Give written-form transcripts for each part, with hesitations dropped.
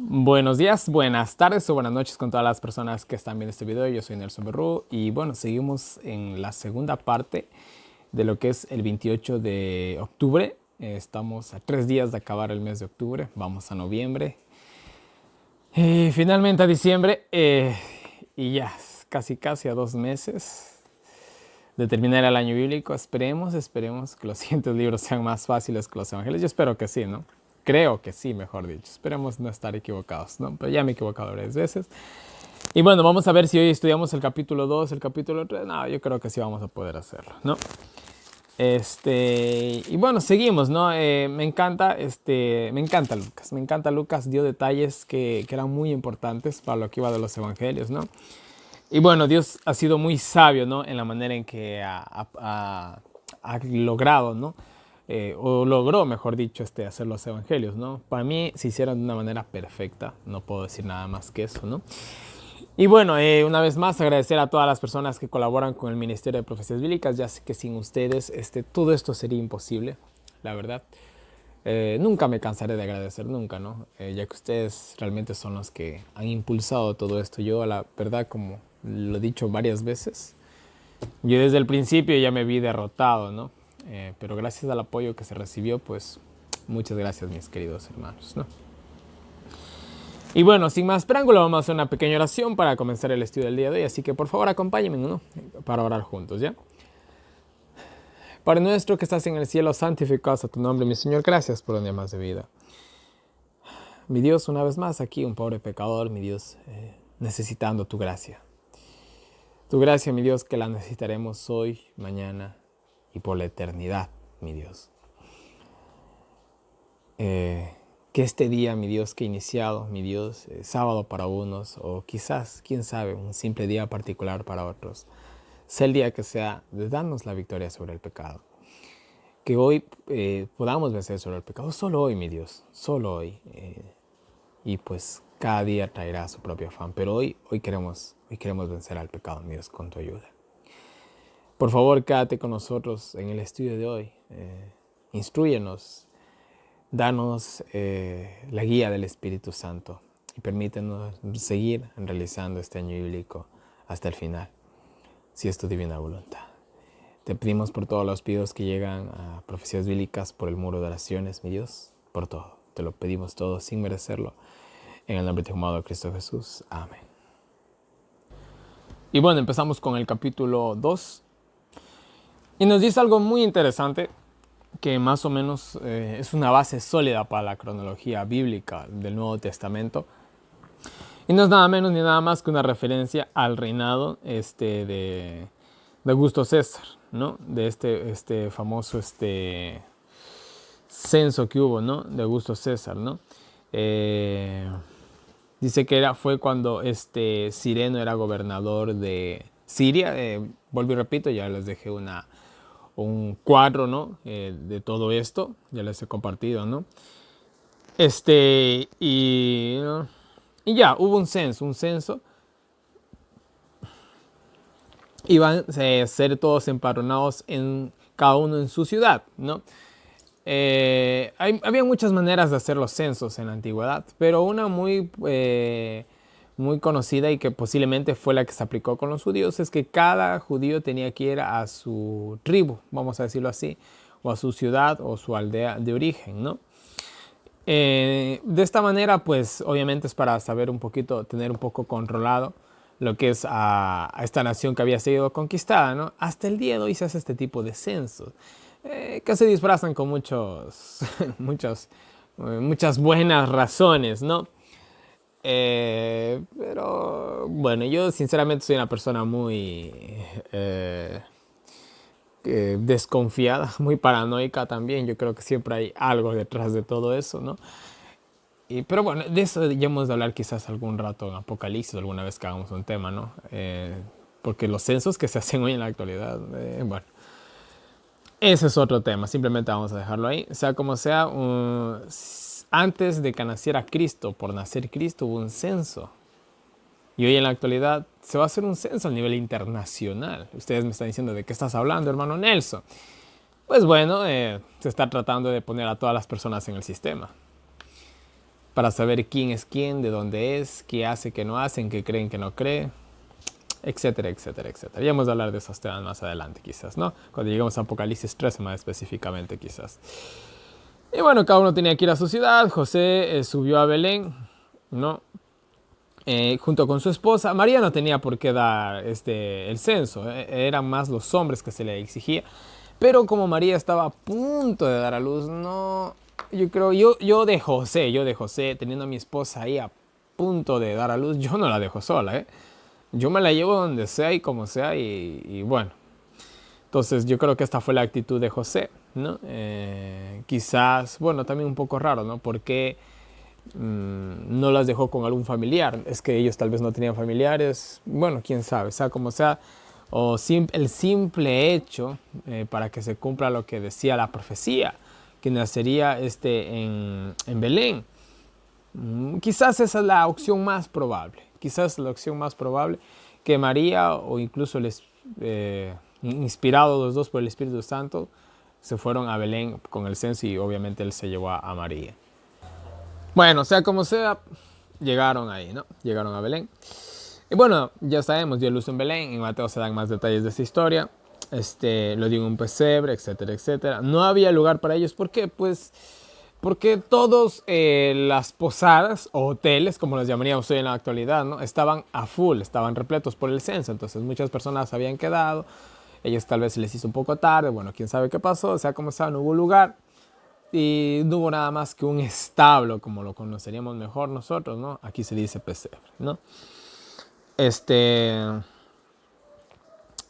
Buenos días, buenas tardes o buenas noches con todas las personas que están viendo este video. Yo soy Nelson Berrú y bueno, seguimos en la segunda parte de lo que es el 28 de octubre. Estamos a 3 días de acabar el mes de octubre, vamos a noviembre y finalmente a diciembre y ya casi a 2 meses de terminar el año bíblico. Esperemos que los siguientes libros sean más fáciles que los evangelios. Yo espero que sí, ¿no? Creo que sí, mejor dicho. Esperemos no estar equivocados, ¿no? Pero ya me he equivocado varias veces. Y bueno, vamos a ver si hoy estudiamos el capítulo 2, el capítulo 3. No, yo creo que sí vamos a poder hacerlo, ¿no? Y bueno, seguimos, ¿no? Me encanta Lucas, dio detalles que eran muy importantes para lo que iba de los evangelios, ¿no? Y bueno, Dios ha sido muy sabio, ¿no? En la manera en que ha logrado, ¿no? O logró, mejor dicho, hacer los evangelios, ¿no? Para mí se hicieron de una manera perfecta, no puedo decir nada más que eso, ¿no? Y bueno, una vez más agradecer a todas las personas que colaboran con el Ministerio de Profecías Bíblicas. Ya sé que sin ustedes todo esto sería imposible, la verdad. Nunca me cansaré de agradecer, nunca, ¿no? Ya que ustedes realmente son los que han impulsado todo esto. Yo, la verdad, como lo he dicho varias veces, yo desde el principio ya me vi derrotado, ¿no? Pero gracias al apoyo que se recibió, pues muchas gracias, mis queridos hermanos, ¿no? Y bueno, sin más preámbulo, vamos a hacer una pequeña oración para comenzar el estudio del día de hoy. Así que por favor acompáñenme, ¿no? Para orar juntos, ¿ya? Padre nuestro que estás en el cielo, santificado sea tu nombre, mi Señor. Gracias por un día más de vida. Mi Dios, una vez más aquí, un pobre pecador, mi Dios, necesitando tu gracia. Tu gracia, mi Dios, que la necesitaremos hoy, mañana y por la eternidad, mi Dios. Que este día, mi Dios, que he iniciado, mi Dios, sábado para unos, o quizás, quién sabe, un simple día particular para otros, sea el día que sea de darnos la victoria sobre el pecado. Que hoy podamos vencer sobre el pecado, solo hoy, mi Dios, solo hoy. Y pues cada día traerá su propio afán, pero hoy queremos vencer al pecado, mi Dios, con tu ayuda. Por favor, quédate con nosotros en el estudio de hoy. Instrúyenos, danos la guía del Espíritu Santo y permítenos seguir realizando este año bíblico hasta el final, si es tu divina voluntad. Te pedimos por todos los pedidos que llegan a Profecías Bíblicas, por el muro de oraciones, mi Dios, por todo. Te lo pedimos todo sin merecerlo. En el nombre de tu amado Cristo Jesús. Amén. Y bueno, empezamos con el capítulo 2. Y nos dice algo muy interesante, que más o menos es una base sólida para la cronología bíblica del Nuevo Testamento. Y no es nada menos ni nada más que una referencia al reinado de Augusto César, ¿no? De este famoso censo que hubo, ¿no? De Augusto César, ¿no? Dice que fue cuando Cireno era gobernador de Siria. Vuelvo y repito, ya les dejé un cuadro, ¿no? De todo esto, ya les he compartido, ¿no? Y ya, hubo un censo. Iban a ser todos empadronados cada uno en su ciudad, ¿no? Había muchas maneras de hacer los censos en la antigüedad, pero una muy conocida y que posiblemente fue la que se aplicó con los judíos es que cada judío tenía que ir a su tribu, vamos a decirlo así, o a su ciudad o su aldea de origen, ¿no? De esta manera, pues obviamente es para saber un poquito, tener un poco controlado lo que es a esta nación que había sido conquistada, ¿no? Hasta el día de hoy se hace este tipo de censos, que se disfrazan con muchas buenas razones, ¿no? Pero bueno, yo sinceramente soy una persona muy desconfiada, muy paranoica también. Yo creo que siempre hay algo detrás de todo eso, ¿no? Pero bueno, de eso ya hemos de hablar quizás algún rato en Apocalipsis, alguna vez que hagamos un tema, ¿no? Porque los censos que se hacen hoy en la actualidad, bueno, ese es otro tema, simplemente vamos a dejarlo ahí. Sea como sea, antes de que naciera Cristo, por nacer Cristo, hubo un censo. Y hoy en la actualidad se va a hacer un censo a nivel internacional. Ustedes me están diciendo, ¿de qué estás hablando, hermano Nelson? Pues bueno, se está tratando de poner a todas las personas en el sistema. para saber quién es quién, de dónde es, qué hace, qué no hace, en qué creen, qué no cree, etcétera, etcétera, etcétera. Ya vamos a hablar de esos temas más adelante, quizás, ¿no? Cuando lleguemos a Apocalipsis 13 más específicamente, quizás. Y bueno, cada uno tenía que ir a su ciudad. José subió a Belén, ¿no? Junto con su esposa. María no tenía por qué dar el censo, eran más los hombres que se le exigía. Pero como María estaba a punto de dar a luz, no, yo creo, yo de José, teniendo a mi esposa ahí a punto de dar a luz, yo no la dejo sola, ¿eh? Yo me la llevo donde sea y como sea y bueno. Entonces yo creo que esta fue la actitud de José, ¿no? Quizás, bueno, también un poco raro, ¿no? Porque no las dejó con algún familiar. Es que ellos tal vez no tenían familiares. Bueno, quién sabe, sea como sea. O el simple hecho para que se cumpla lo que decía la profecía, que nacería en Belén. Quizás esa es la opción más probable. Quizás la opción más probable que María o incluso inspirados los dos por el Espíritu Santo se fueron a Belén con el censo y obviamente él se llevó a María. Bueno, sea como sea, llegaron ahí, ¿no? Llegaron a Belén. Y bueno, ya sabemos, dio luz en Belén. En Mateo se dan más detalles de esta historia. Lo dio en un pesebre, etcétera, etcétera. No había lugar para ellos. ¿Por qué? Pues porque todas las posadas o hoteles, como los llamaríamos hoy en la actualidad, ¿no? Estaban a full, estaban repletos por el censo. Entonces muchas personas habían quedado. Ellos tal vez se les hizo un poco tarde. Bueno, quién sabe qué pasó. O sea, como sea, no hubo lugar. Y no hubo nada más que un establo, como lo conoceríamos mejor nosotros, ¿no? Aquí se dice pesebre, ¿no?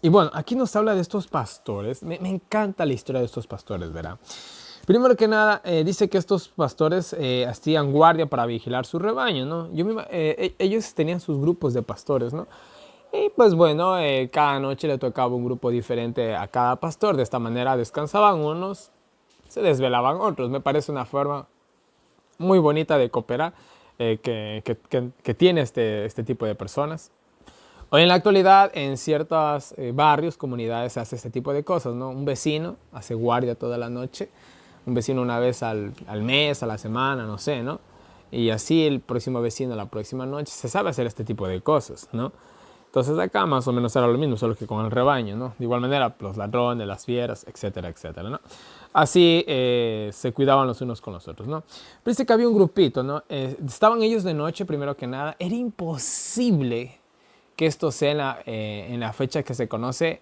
Y bueno, aquí nos habla de estos pastores. Me encanta la historia de estos pastores, ¿verdad? Primero que nada, dice que estos pastores hacían guardia para vigilar su rebaño, ¿no? Ellos tenían sus grupos de pastores, ¿no? Y pues bueno, cada noche le tocaba un grupo diferente a cada pastor. De esta manera descansaban unos, se desvelaban otros. Me parece una forma muy bonita de cooperar que tiene este tipo de personas. Hoy en la actualidad, en ciertos barrios, comunidades, se hace este tipo de cosas, ¿no? Un vecino hace guardia toda la noche, un vecino una vez al mes, a la semana, no sé, ¿no? Y así el próximo vecino la próxima noche se sabe hacer este tipo de cosas, ¿no? Entonces acá más o menos era lo mismo, solo que con el rebaño, ¿no? De igual manera, los ladrones, las fieras, etcétera, etcétera, ¿no? Así se cuidaban los unos con los otros, ¿no? Pero dice que había un grupito, ¿no? Estaban ellos de noche, primero que nada. Era imposible que esto sea en la fecha que se conoce,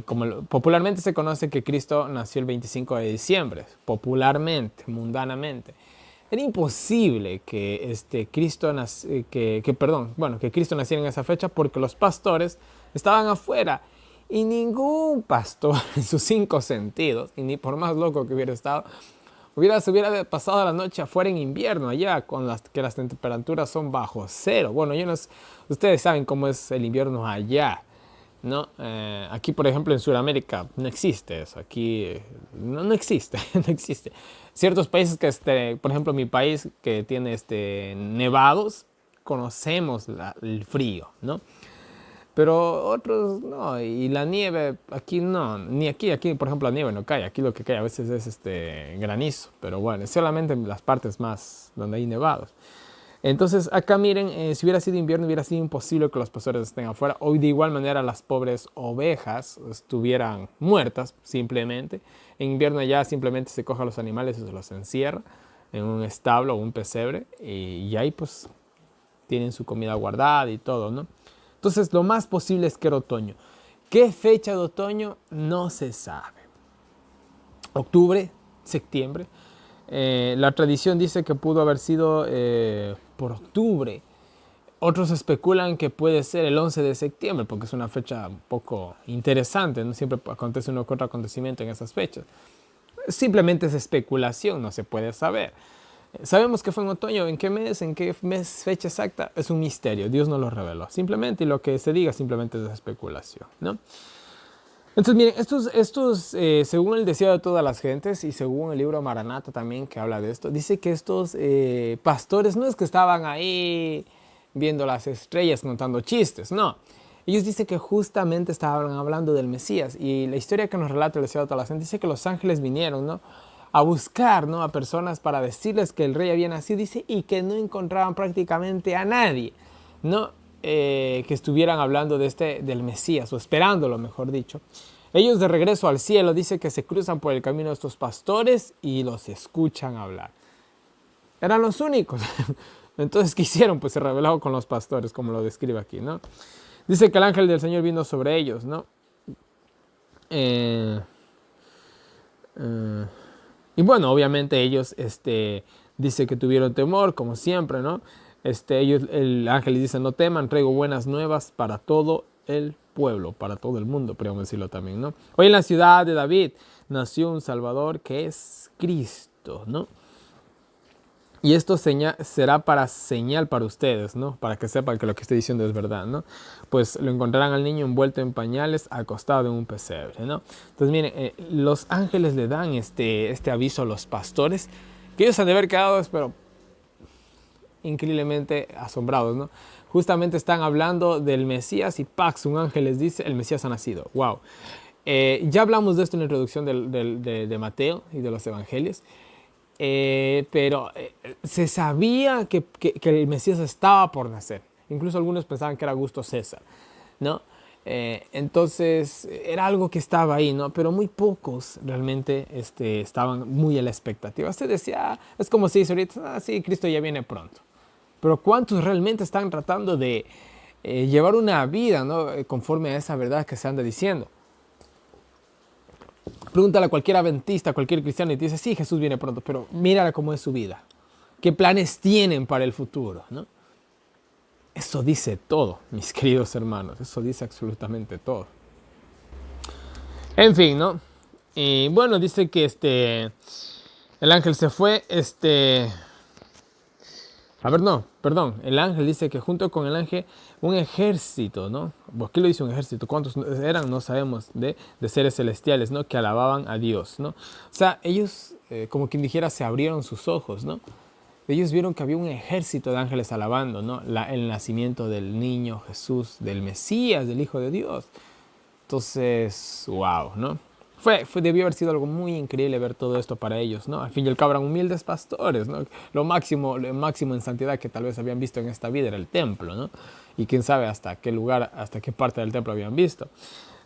como popularmente se conoce que Cristo nació el 25 de diciembre, popularmente, mundanamente. Era imposible que Cristo que Cristo naciera en esa fecha porque los pastores estaban afuera y ningún pastor en sus 5 sentidos, y ni por más loco que hubiera estado, se hubiera pasado la noche afuera en invierno allá que las temperaturas son bajo cero. Bueno, ustedes saben cómo es el invierno allá, ¿no? Aquí, por ejemplo, en Sudamérica no existe eso. Aquí no existe, no existe. Ciertos países por ejemplo, mi país que tiene nevados, conocemos el frío, ¿no? Pero otros no, y la nieve aquí no, ni aquí por ejemplo la nieve no cae, aquí lo que cae a veces es granizo, pero bueno, es solamente en las partes más donde hay nevados. Entonces acá miren, si hubiera sido invierno hubiera sido imposible que los pastores estén afuera, o de igual manera las pobres ovejas estuvieran muertas simplemente. En invierno ya simplemente se coge a los animales y se los encierra en un establo o un pesebre y ahí pues tienen su comida guardada y todo, ¿no? Entonces, lo más posible es que era otoño. ¿Qué fecha de otoño? No se sabe. Octubre, septiembre. La tradición dice que pudo haber sido por octubre. Otros especulan que puede ser el 11 de septiembre, porque es una fecha un poco interesante, ¿no? Siempre acontece uno que otro acontecimiento en esas fechas. Simplemente es especulación, no se puede saber. Sabemos que fue en otoño, ¿en qué mes, fecha exacta? Es un misterio, Dios no lo reveló. Simplemente, y lo que se diga simplemente es especulación, ¿no? Entonces, miren, según el deseo de todas las gentes y según el libro Maranata también que habla de esto, dice que estos pastores no es que estaban ahí viendo las estrellas contando chistes, no. Ellos dicen que justamente estaban hablando del Mesías y la historia que nos relata el deseo de todas las gentes dice que los ángeles vinieron, ¿no? a buscar, ¿no?, a personas para decirles que el rey había nacido, dice, y que no encontraban prácticamente a nadie, ¿no?, que estuvieran hablando del Mesías, o esperándolo, mejor dicho. Ellos de regreso al cielo, dice que se cruzan por el camino de estos pastores y los escuchan hablar. Eran los únicos. Entonces, ¿qué hicieron? Pues se rebelaron con los pastores, como lo describe aquí, ¿no? Dice que el ángel del Señor vino sobre ellos, ¿no? Y bueno, obviamente ellos, dice que tuvieron temor, como siempre, ¿no? El ángel les dice, no teman, traigo buenas nuevas para todo el pueblo, para todo el mundo, podríamos decirlo también, ¿no? Hoy en la ciudad de David nació un Salvador que es Cristo, ¿no? Y esto será para señal para ustedes, ¿no? Para que sepan que lo que estoy diciendo es verdad, ¿no? Pues lo encontrarán al niño envuelto en pañales, acostado en un pesebre, ¿no? Entonces, miren, los ángeles le dan este aviso a los pastores, que ellos han de haber quedado, pero increíblemente asombrados, ¿no? Justamente están hablando del Mesías y ¡pax! Un ángel les dice, el Mesías ha nacido. ¡Wow! Ya hablamos de esto en la introducción de Mateo y de los evangelios. Pero se sabía que el Mesías estaba por nacer. Incluso algunos pensaban que era Augusto César, ¿no? Entonces era algo que estaba ahí, ¿no? Pero muy pocos realmente estaban muy a la expectativa. Se decía, es como si dice ahorita, sí, Cristo ya viene pronto. Pero ¿cuántos realmente están tratando de llevar una vida, ¿no?, conforme a esa verdad que se anda diciendo? Pregúntale a cualquier adventista, a cualquier cristiano y te dice, sí, Jesús viene pronto, pero mírala cómo es su vida. ¿Qué planes tienen para el futuro?, ¿no? Eso dice todo, mis queridos hermanos. Eso dice absolutamente todo. En fin, ¿no? Y bueno, dice que el ángel se fue, A ver, no, perdón. El ángel dice que junto con el ángel un ejército, ¿no? ¿Por qué lo dice un ejército? ¿Cuántos eran? No sabemos, de seres celestiales, ¿no?, que alababan a Dios, ¿no? O sea, ellos, como quien dijera, se abrieron sus ojos, ¿no? Ellos vieron que había un ejército de ángeles alabando, ¿no?, el nacimiento del niño Jesús, del Mesías, del Hijo de Dios. Entonces, wow, ¿no? Debió haber sido algo muy increíble ver todo esto para ellos, ¿no? Al fin y al cabo eran humildes pastores, ¿no? Lo máximo en santidad que tal vez habían visto en esta vida era el templo, ¿no? Y quién sabe hasta qué lugar, hasta qué parte del templo habían visto.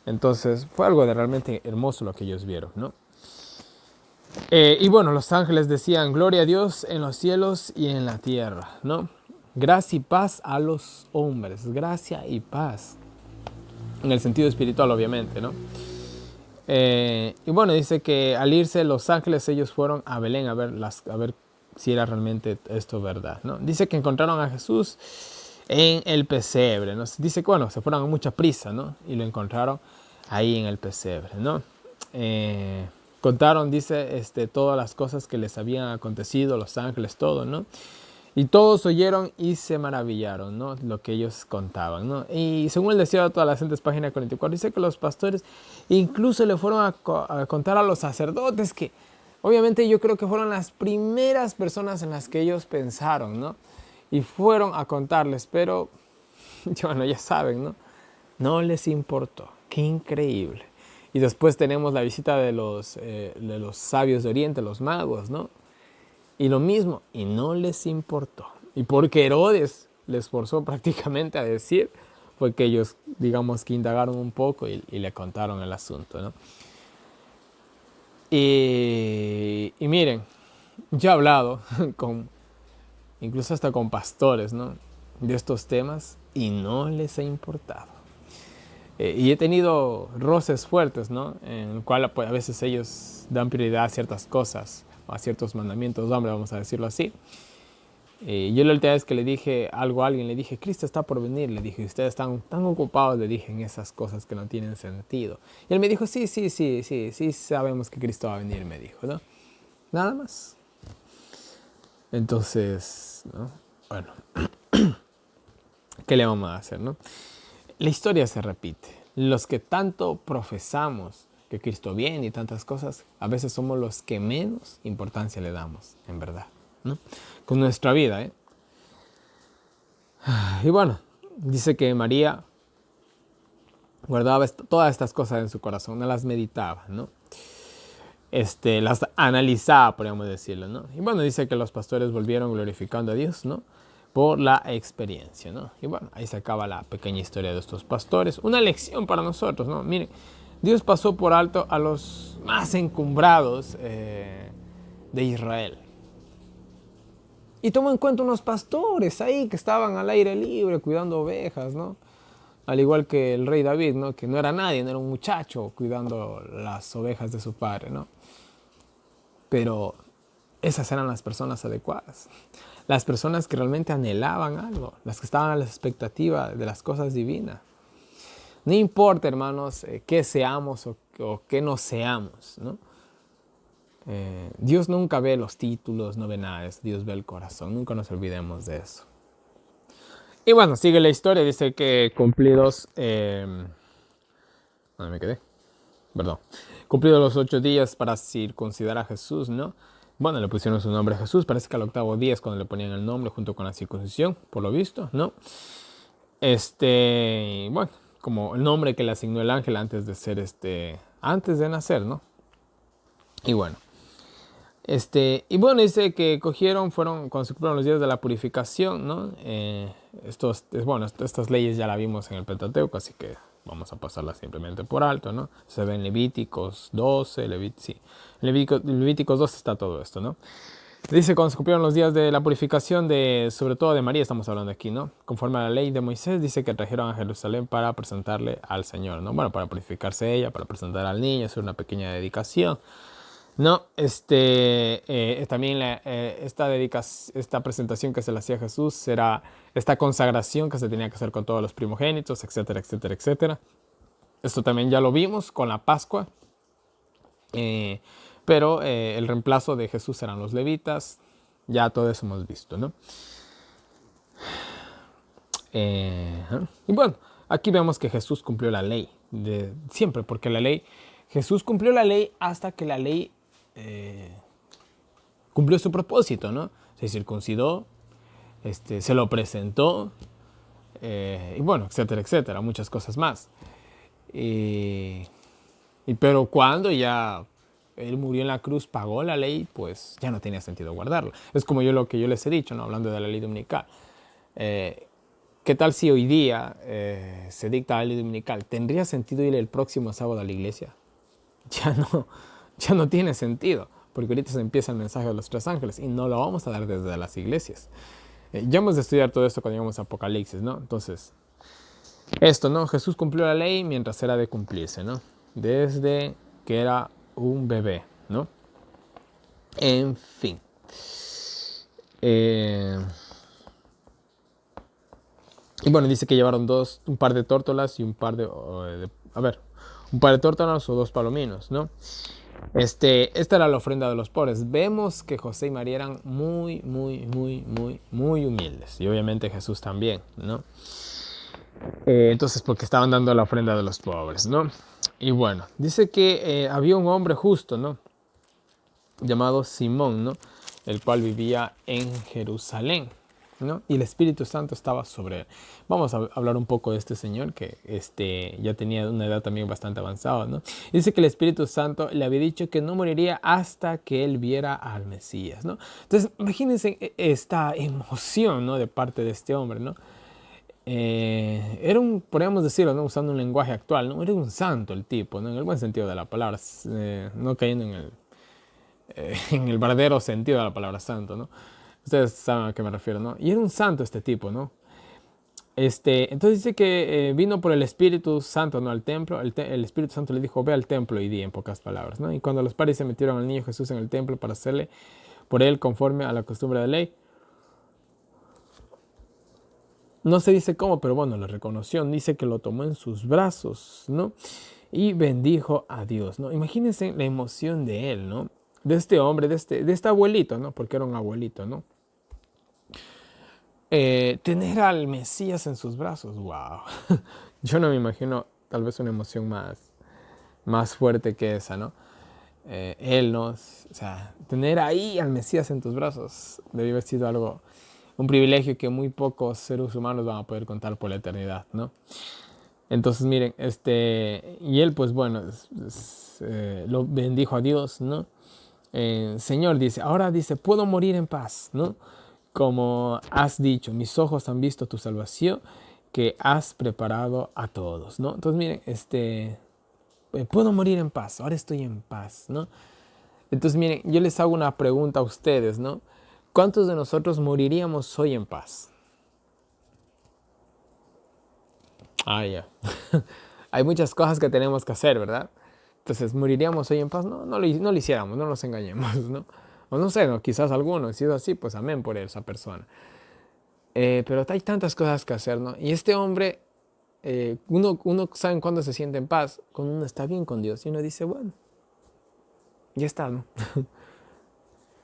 Entonces fue algo de realmente hermoso lo que ellos vieron, ¿no? Y bueno, los ángeles decían, gloria a Dios en los cielos y en la tierra, ¿no? Gracia y paz a los hombres, gracia y paz. En el sentido espiritual, obviamente, ¿no? Y bueno, dice que al irse los ángeles, ellos fueron a Belén a ver si era realmente esto verdad, ¿no? Dice que encontraron a Jesús en el pesebre, ¿no? Dice que, bueno, se fueron a mucha prisa, ¿no? Y lo encontraron ahí en el pesebre, ¿no? Contaron, dice, todas las cosas que les habían acontecido, los ángeles, todo, ¿no? Y todos oyeron y se maravillaron, ¿no?, lo que ellos contaban, ¿no? Y según el deseo de todas las gentes, página 44, dice que los pastores incluso le fueron a contar a los sacerdotes, que obviamente yo creo que fueron las primeras personas en las que ellos pensaron, ¿no? Y fueron a contarles, pero, bueno, ya saben, ¿no? No les importó. Qué increíble. Y después tenemos la visita de los sabios de Oriente, los magos, ¿no? Y lo mismo, y no les importó. Y porque Herodes les forzó prácticamente a decir, fue que ellos, digamos, que indagaron un poco y le contaron el asunto, ¿no? Y miren, yo he hablado incluso hasta con pastores, ¿no?, de estos temas y no les ha importado. Y he tenido roces fuertes, ¿no?, en el cual pues, a veces ellos dan prioridad a ciertas cosas, a ciertos mandamientos, hombre, vamos a decirlo así. Yo la última vez que le dije algo a alguien, le dije, Cristo está por venir, le dije, ustedes están tan ocupados, le dije, en esas cosas que no tienen sentido. Y él me dijo, sí, sabemos que Cristo va a venir, me dijo, ¿no? Nada más. Entonces, ¿no? Bueno, ¿qué le vamos a hacer, no? La historia se repite. Los que tanto profesamos que Cristo viene y tantas cosas, a veces somos los que menos importancia le damos, en verdad, ¿no? Con nuestra vida, ¿eh? Y bueno, dice que María guardaba todas estas cosas en su corazón, no las meditaba, ¿no? las analizaba, podríamos decirlo, ¿no? Y bueno, dice que los pastores volvieron glorificando a Dios, ¿no? Por la experiencia, ¿no? Y bueno, ahí se acaba la pequeña historia de estos pastores. Una lección para nosotros, ¿no? Miren, Dios pasó por alto a los más encumbrados de Israel. Y tomó en cuenta unos pastores ahí que estaban al aire libre cuidando ovejas, ¿no? Al igual que el rey David, ¿no? Que no era nadie, no era un muchacho cuidando las ovejas de su padre, ¿no? Pero esas eran las personas adecuadas. Las personas que realmente anhelaban algo, las que estaban a la expectativa de las cosas divinas. No importa, hermanos, qué seamos o qué no seamos, ¿no? Dios nunca ve los títulos, no ve nada de eso. Dios ve el corazón. Nunca nos olvidemos de eso. Y bueno, sigue la historia. Dice que cumplidos... ¿dónde me quedé? Perdón. Cumplidos los 8 días para circuncidar a Jesús, ¿no? Bueno, le pusieron su nombre a Jesús. Parece que al 8º día es cuando le ponían el nombre junto con la circuncisión, por lo visto, ¿no? Bueno, como el nombre que le asignó el ángel antes de ser antes de nacer, ¿no? Y bueno. Y bueno, dice que cuando se cumplieron los días de la purificación, ¿no? Estas leyes ya las vimos en el Pentateuco, así que vamos a pasarlas simplemente por alto, ¿no? Se ve en Levíticos 12, Levíticos 12 está todo esto, ¿no? Dice, cuando se cumplieron los días de la purificación, sobre todo de María, estamos hablando aquí, ¿no? Conforme a la ley de Moisés, dice que trajeron a Jerusalén para presentarle al Señor, ¿no? Bueno, para purificarse ella, para presentar al niño, hacer una pequeña dedicación. No, también esta presentación que se le hacía a Jesús era esta consagración que se tenía que hacer con todos los primogénitos, etcétera, etcétera, etcétera. Esto también ya lo vimos con la Pascua, pero el reemplazo de Jesús eran los levitas. Ya todo eso hemos visto, ¿no? Y bueno, aquí vemos que Jesús cumplió la ley siempre, porque Jesús cumplió la ley hasta que la ley cumplió su propósito, ¿no? Se circuncidó, se lo presentó, y bueno, etcétera, etcétera, muchas cosas más. Pero cuando ya él murió en la cruz, pagó la ley, pues ya no tenía sentido guardarla. Es como lo que yo les he dicho, ¿no? Hablando de la ley dominical. ¿Qué tal si hoy día se dicta la ley dominical? ¿Tendría sentido ir el próximo sábado a la iglesia? Ya no tiene sentido, porque ahorita se empieza el mensaje de los 3 ángeles y no lo vamos a dar desde las iglesias. Ya hemos de estudiar todo esto cuando llegamos a Apocalipsis, ¿no? Entonces, esto, ¿no? Jesús cumplió la ley mientras era de cumplirse, ¿no? Desde que era un bebé, ¿no? En fin. Y bueno, dice que llevaron un par de tórtolas y un par de tórtolas o 2 palominos, ¿no? Esta era la ofrenda de los pobres. Vemos que José y María eran muy, muy, muy, muy, muy humildes. Y obviamente Jesús también, ¿no? Entonces, porque estaban dando la ofrenda de los pobres, ¿no? Y bueno, dice que había un hombre justo, ¿no? Llamado Simón, ¿no? El cual vivía en Jerusalén, ¿no? Y el Espíritu Santo estaba sobre él. Vamos a hablar un poco de este señor que ya tenía una edad también bastante avanzada, ¿no? Dice que el Espíritu Santo le había dicho que no moriría hasta que él viera al Mesías, ¿no? Entonces, imagínense esta emoción, ¿no? De parte de este hombre, ¿no? Podríamos decirlo, ¿no? Usando un lenguaje actual, ¿no? Era un santo el tipo, ¿no? En el buen sentido de la palabra, no cayendo en el verdadero sentido de la palabra santo, ¿no? Ustedes saben a qué me refiero, ¿no? Y era un santo este tipo, ¿no? Entonces dice que vino por el Espíritu Santo, ¿no? Al templo. El Espíritu Santo le dijo, ve al templo y di, en pocas palabras, ¿no? Y cuando los padres se metieron al niño Jesús en el templo para hacerle por él conforme a la costumbre de la ley, no se dice cómo, pero bueno, lo reconoció. Dice que lo tomó en sus brazos, ¿no? Y bendijo a Dios, ¿no? Imagínense la emoción de él, ¿no? De este hombre, de este abuelito, ¿no? Porque era un abuelito, ¿no? Tener al Mesías en sus brazos, wow. Yo no me imagino tal vez una emoción más fuerte que esa, ¿no? Él, ¿no? O sea, tener ahí al Mesías en tus brazos debe haber sido un privilegio que muy pocos seres humanos van a poder contar por la eternidad, ¿no? Entonces, miren, y él, pues bueno, lo bendijo a Dios, ¿no? Señor, dice, ahora dice, puedo morir en paz, ¿no? Como has dicho, mis ojos han visto tu salvación que has preparado a todos, ¿no? Entonces, miren, puedo morir en paz, ahora estoy en paz, ¿no? Entonces, miren, yo les hago una pregunta a ustedes, ¿no? ¿Cuántos de nosotros moriríamos hoy en paz? Ah, ya. Hay muchas cosas que tenemos que hacer, ¿verdad? Entonces, ¿moriríamos hoy en paz? No, no lo hiciéramos, no nos engañemos, ¿no? O no sé, ¿no? Quizás algunos, si es así, pues amén por esa persona. Pero hay tantas cosas que hacer, ¿no? Y este hombre, uno sabe cuándo se siente en paz, cuando uno está bien con Dios. Y uno dice, bueno, ya está, ¿no?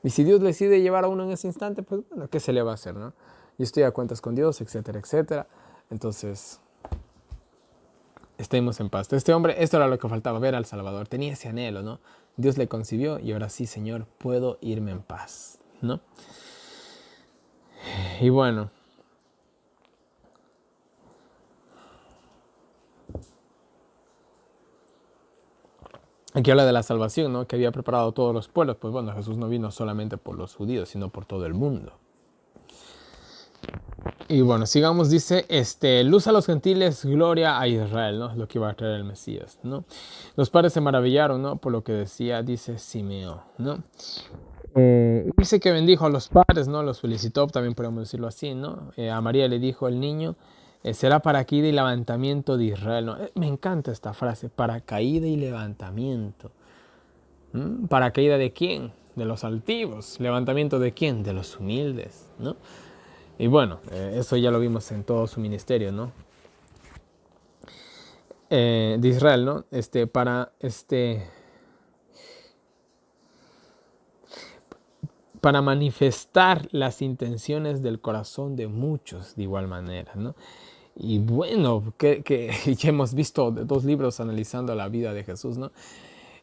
Y si Dios decide llevar a uno en ese instante, pues bueno, ¿qué se le va a hacer, no? Yo estoy a cuentas con Dios, etcétera, etcétera. Entonces, estemos en paz. Este hombre, esto era lo que faltaba, ver al Salvador. Tenía ese anhelo, ¿no? Dios le concibió y ahora sí, Señor, puedo irme en paz, ¿no? Y bueno, aquí habla de la salvación, ¿no? Que había preparado todos los pueblos. Pues bueno, Jesús no vino solamente por los judíos, sino por todo el mundo. Y bueno, sigamos, dice, luz a los gentiles, gloria a Israel, ¿no? Es lo que iba a traer el Mesías, ¿no? Los padres se maravillaron, ¿no? Por lo que decía, dice Simeón, ¿no? Dice que bendijo a los padres, ¿no? Los felicitó, también podemos decirlo así, ¿no? A María le dijo el niño, será para caída y levantamiento de Israel, ¿no? Me encanta esta frase, para caída y levantamiento. ¿Para caída de quién? De los altivos. ¿Levantamiento de quién? De los humildes, ¿no? Y bueno, eso ya lo vimos en todo su ministerio, ¿no? De Israel, ¿no? Para manifestar las intenciones del corazón de muchos de igual manera, ¿no? Y bueno, que ya hemos visto dos libros analizando la vida de Jesús, ¿no?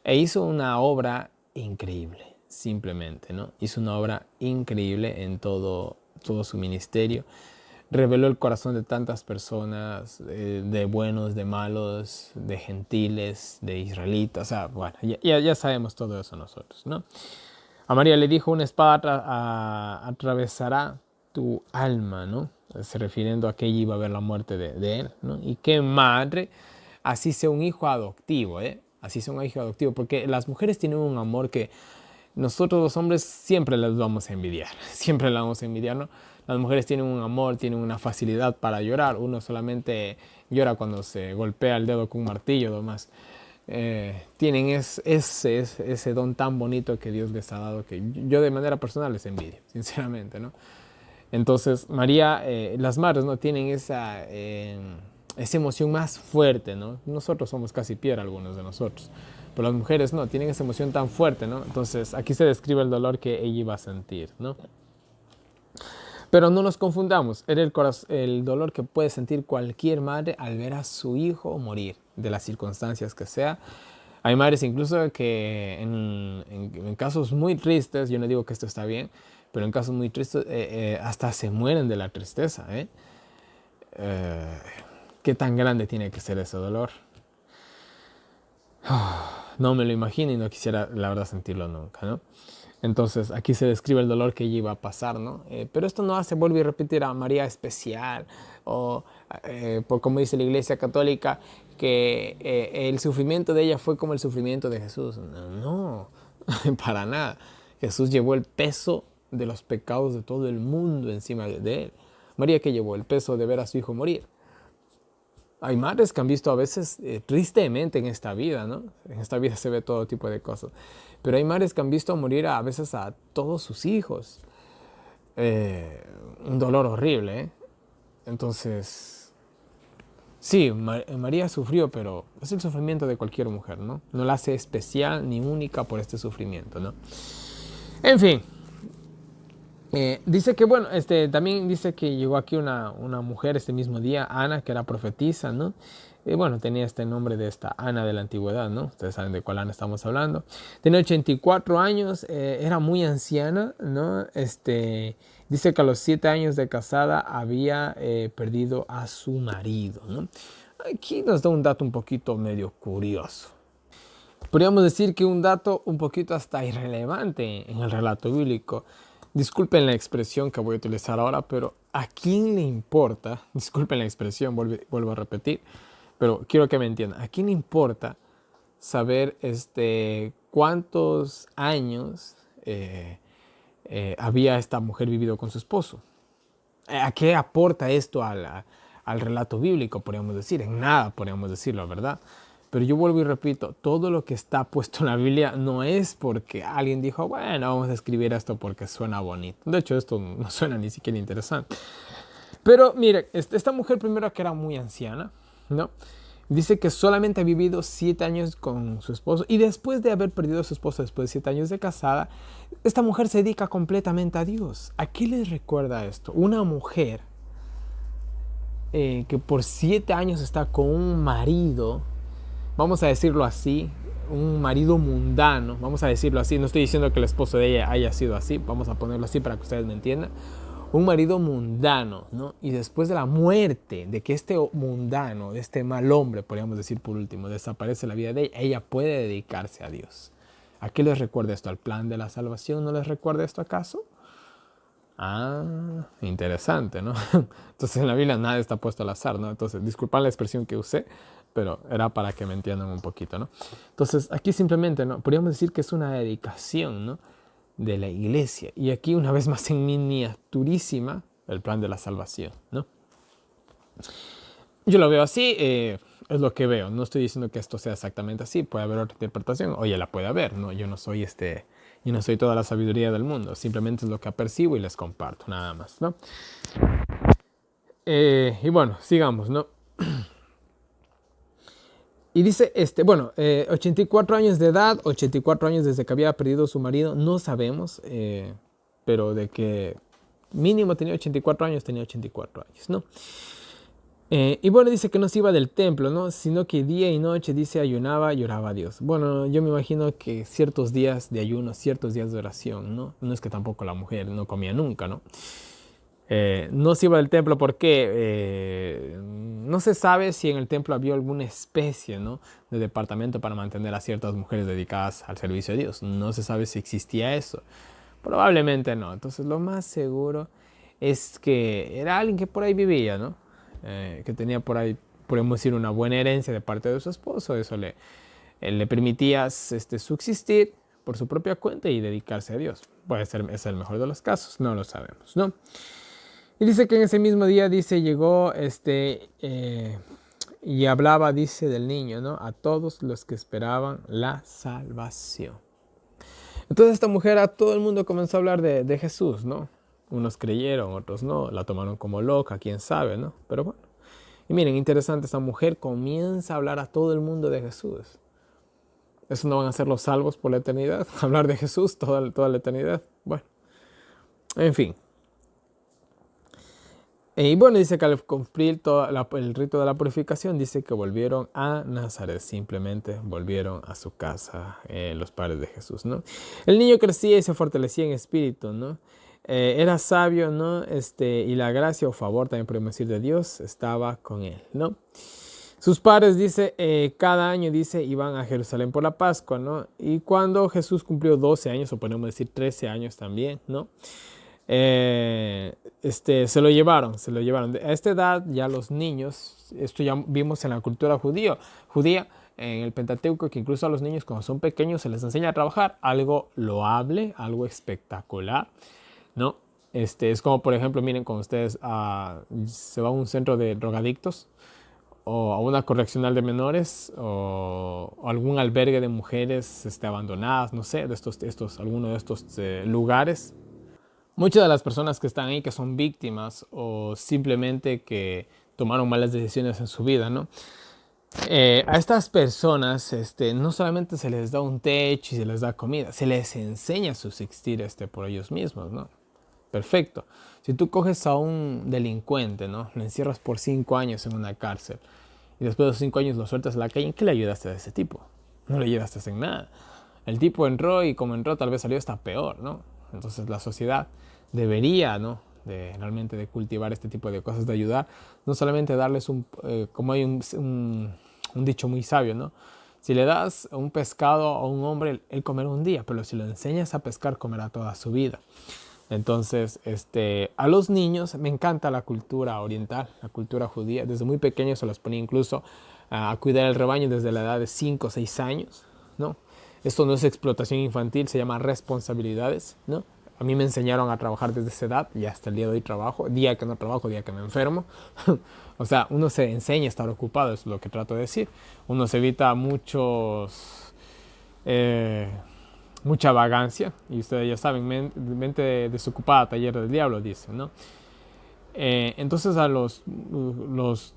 E hizo una obra increíble, simplemente, ¿no? Hizo una obra increíble en todo su ministerio. Reveló el corazón de tantas personas, de buenos, de malos, de gentiles, de israelitas. O sea, bueno, ya sabemos todo eso nosotros, ¿no? A María le dijo, una espada atravesará tu alma, ¿no? Se refiriendo a que ella iba a ver la muerte de él, ¿no? Y qué madre, así sea un hijo adoptivo, ¿eh? Así sea un hijo adoptivo, porque las mujeres tienen un amor que nosotros los hombres siempre les vamos a envidiar, siempre las vamos a envidiar, ¿no? Las mujeres tienen un amor, tienen una facilidad para llorar, uno solamente llora cuando se golpea el dedo con un martillo, nomás. Tienen ese don tan bonito que Dios les ha dado que yo de manera personal les envidio, sinceramente, ¿no? Entonces, María, las madres no tienen esa emoción más fuerte, ¿no? Nosotros somos casi piedra, algunos de nosotros, pero las mujeres no, tienen esa emoción tan fuerte, ¿no? Entonces, aquí se describe el dolor que ella iba a sentir, ¿no? Pero no nos confundamos, era el dolor que puede sentir cualquier madre al ver a su hijo morir, de las circunstancias que sea. Hay madres incluso que en casos muy tristes, yo no digo que esto está bien, pero en casos muy tristes hasta se mueren de la tristeza. ¿Qué tan grande tiene que ser ese dolor? No me lo imagino y no quisiera, la verdad, sentirlo nunca, ¿no? Entonces, aquí se describe el dolor que ella iba a pasar, ¿no? Pero esto no hace, vuelvo a repetir, a María especial, o por como dice la Iglesia Católica, que el sufrimiento de ella fue como el sufrimiento de Jesús. No, no, para nada. Jesús llevó el peso de los pecados de todo el mundo encima de él. María que llevó el peso de ver a su hijo morir. Hay madres que han visto a veces tristemente en esta vida, ¿no? En esta vida se ve todo tipo de cosas. Pero hay madres que han visto morir a veces a todos sus hijos. Un dolor horrible, ¿eh? Entonces, sí, María sufrió, pero es el sufrimiento de cualquier mujer, ¿no? No la hace especial ni única por este sufrimiento, ¿no? En fin, dice que, bueno, también dice que llegó aquí una mujer este mismo día, Ana, que era profetisa, ¿no? Bueno, tenía este nombre de esta Ana de la antigüedad, ¿no? Ustedes saben de cuál Ana estamos hablando. Tenía 84 años, era muy anciana, ¿no? Dice que a los 7 años de casada había perdido a su marido, ¿no? aquí nos da un dato un poquito medio curioso. Podríamos decir que un dato un poquito hasta irrelevante en el relato bíblico. Disculpen la expresión que voy a utilizar ahora, pero ¿a quién le importa? Disculpen la expresión, vuelvo a repetir, pero quiero que me entiendan. ¿A quién le importa saber cuántos años había esta mujer vivido con su esposo? ¿A qué aporta esto al relato bíblico, podríamos decir? En nada, podríamos decirlo, ¿verdad? Pero yo vuelvo y repito, todo lo que está puesto en la Biblia no es porque alguien dijo, bueno, vamos a escribir esto porque suena bonito. De hecho, esto no suena ni siquiera interesante. Pero mire, esta mujer primero que era muy anciana, ¿no? Dice que solamente ha vivido 7 años con su esposo y después de haber perdido a su esposo después de 7 años de casada, esta mujer se dedica completamente a Dios. ¿A qué les recuerda esto? Una mujer que por 7 años está con un marido, vamos a decirlo así, un marido mundano, vamos a decirlo así, no estoy diciendo que el esposo de ella haya sido así, vamos a ponerlo así para que ustedes me entiendan, un marido mundano, ¿no? Y después de la muerte de que este mundano, de este mal hombre, podríamos decir por último, desaparece la vida de ella, ella puede dedicarse a Dios. ¿A qué les recuerda esto? ¿Al plan de la salvación? ¿No les recuerda esto acaso? Ah, interesante, ¿no? Entonces en la Biblia nada está puesto al azar, ¿no? Entonces, disculpen la expresión que usé, pero era para que me entiendan un poquito, ¿no? Entonces, aquí simplemente, ¿no? Podríamos decir que es una dedicación, ¿no? De la iglesia. Y aquí una vez más en miniaturísima el plan de la salvación, ¿no? Yo lo veo así, es lo que veo. No estoy diciendo que esto sea exactamente así. Puede haber otra interpretación. Oye, la puede haber, ¿no? Yo no soy toda la sabiduría del mundo. Simplemente es lo que apercibo y les comparto, nada más, ¿no? Y bueno, sigamos, ¿no? Y dice, 84 años de edad, 84 años desde que había perdido su marido, no sabemos, pero de que mínimo tenía 84 años, ¿no? Y bueno, dice que no se iba del templo, ¿no? Sino que día y noche, dice, ayunaba y oraba a Dios. Bueno, yo me imagino que ciertos días de ayuno, ciertos días de oración, ¿no? No es que tampoco la mujer no comía nunca, ¿no? No se iba del templo porque no se sabe si en el templo había alguna especie, ¿no? De departamento para mantener a ciertas mujeres dedicadas al servicio de Dios. No se sabe si existía eso. Probablemente no. Entonces lo más seguro es que era alguien que por ahí vivía, ¿no? Que tenía por ahí, podemos decir, una buena herencia de parte de su esposo. Eso le permitía subsistir por su propia cuenta y dedicarse a Dios. Puede ser, es el mejor de los casos, no lo sabemos, ¿no? Y dice que en ese mismo día, dice, llegó y hablaba, dice, del niño, ¿no? A todos los que esperaban la salvación. Entonces esta mujer, a todo el mundo comenzó a hablar de Jesús, ¿no? Unos creyeron, otros no, la tomaron como loca, quién sabe, ¿no? Pero bueno. Y miren, interesante, esta mujer comienza a hablar a todo el mundo de Jesús. ¿Eso no van a ser los salvos por la eternidad? Hablar de Jesús toda la eternidad. Bueno, en fin. Y bueno, dice que al cumplir todo el rito de la purificación, dice que volvieron a Nazaret, simplemente volvieron a su casa los padres de Jesús, ¿no? El niño crecía y se fortalecía en espíritu, ¿no? Era sabio, ¿no? Y la gracia o favor, también podemos decir, de Dios estaba con él, ¿no? Sus padres, dice, cada año, dice, iban a Jerusalén por la Pascua, ¿no? Y cuando Jesús cumplió 12 años, o podemos decir 13 años también, ¿no? Se lo llevaron. A esta edad ya los niños, esto ya vimos en la cultura judía, en el Pentateuco, que incluso a los niños cuando son pequeños se les enseña a trabajar, algo loable, algo espectacular, ¿no? Es como, por ejemplo, miren, cuando ustedes se van a un centro de drogadictos o a una correccional de menores o algún albergue de mujeres abandonadas, no sé, alguno de estos lugares. Muchas de las personas que están ahí, que son víctimas o simplemente que tomaron malas decisiones en su vida, ¿no? A estas personas no solamente se les da un techo y se les da comida, se les enseña a subsistir por ellos mismos, ¿no? Perfecto. Si tú coges a un delincuente, ¿no? Lo encierras por 5 años en una cárcel y después de los 5 años lo sueltas a la calle, ¿en qué le ayudaste a ese tipo? No le ayudaste en nada. El tipo entró y como entró tal vez salió hasta peor, ¿no? Entonces la sociedad debería, ¿no? de realmente de cultivar este tipo de cosas, de ayudar, no solamente darles como hay un dicho muy sabio, ¿no? Si le das un pescado a un hombre, él comerá un día, pero si lo enseñas a pescar, comerá toda su vida. Entonces, a los niños me encanta la cultura oriental, la cultura judía. Desde muy pequeños se los ponía incluso a cuidar el rebaño desde la edad de 5 o 6 años, ¿no? Esto no es explotación infantil, se llama responsabilidades, ¿no? A mí me enseñaron a trabajar desde esa edad y hasta el día de hoy trabajo, día que no trabajo, día que me enfermo. O sea, uno se enseña a estar ocupado, es lo que trato de decir. Uno se evita mucha vagancia, y ustedes ya saben, mente desocupada, taller del diablo, dicen, ¿no? Entonces a los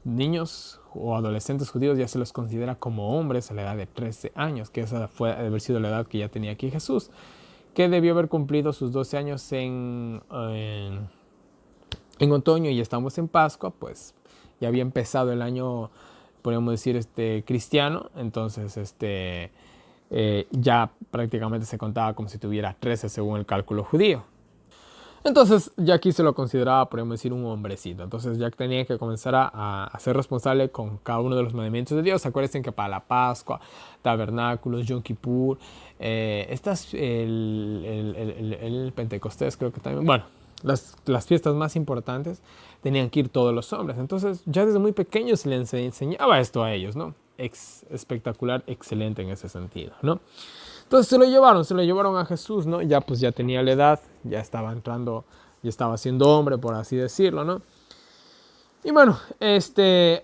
niños o adolescentes judíos ya se los considera como hombres a la edad de 13 años, que esa fue haber sido la edad que ya tenía aquí Jesús, que debió haber cumplido sus 12 años en otoño, y estamos en Pascua, pues ya había empezado el año, podríamos decir, cristiano. Entonces ya prácticamente se contaba como si tuviera 13 según el cálculo judío. Entonces ya aquí se lo consideraba, podríamos decir, un hombrecito. Entonces ya tenía que comenzar a ser responsable con cada uno de los mandamientos de Dios. Acuérdense que para la Pascua, tabernáculos, Yom Kippur, el Pentecostés creo que también, bueno, las fiestas más importantes tenían que ir todos los hombres. Entonces ya desde muy pequeños se les enseñaba esto a ellos, ¿no? Espectacular, excelente en ese sentido, ¿no? Entonces se lo llevaron a Jesús, ¿no? Ya pues ya tenía la edad, ya estaba entrando, ya estaba siendo hombre, por así decirlo, ¿no? Y bueno,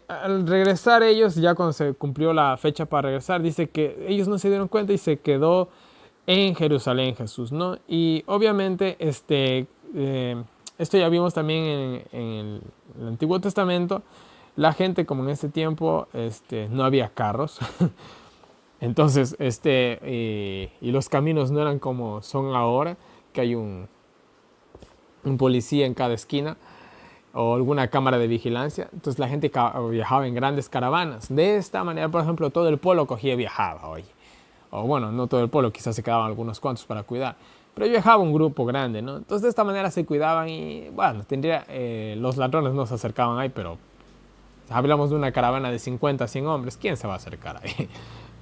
al regresar ellos, ya cuando se cumplió la fecha para regresar, dice que ellos no se dieron cuenta y se quedó en Jerusalén Jesús, ¿no? Y obviamente, esto ya vimos también en el Antiguo Testamento. La gente, como en ese tiempo, no había carros. Entonces, y los caminos no eran como son ahora, que hay un policía en cada esquina o alguna cámara de vigilancia. Entonces la gente viajaba en grandes caravanas. De esta manera, por ejemplo, todo el pueblo cogía y viajaba hoy. O bueno, no todo el pueblo, quizás se quedaban algunos cuantos para cuidar. Pero viajaba un grupo grande, ¿no? Entonces de esta manera se cuidaban y, bueno, los ladrones no se acercaban ahí, pero hablamos de una caravana de 50 a 100 hombres. ¿Quién se va a acercar ahí?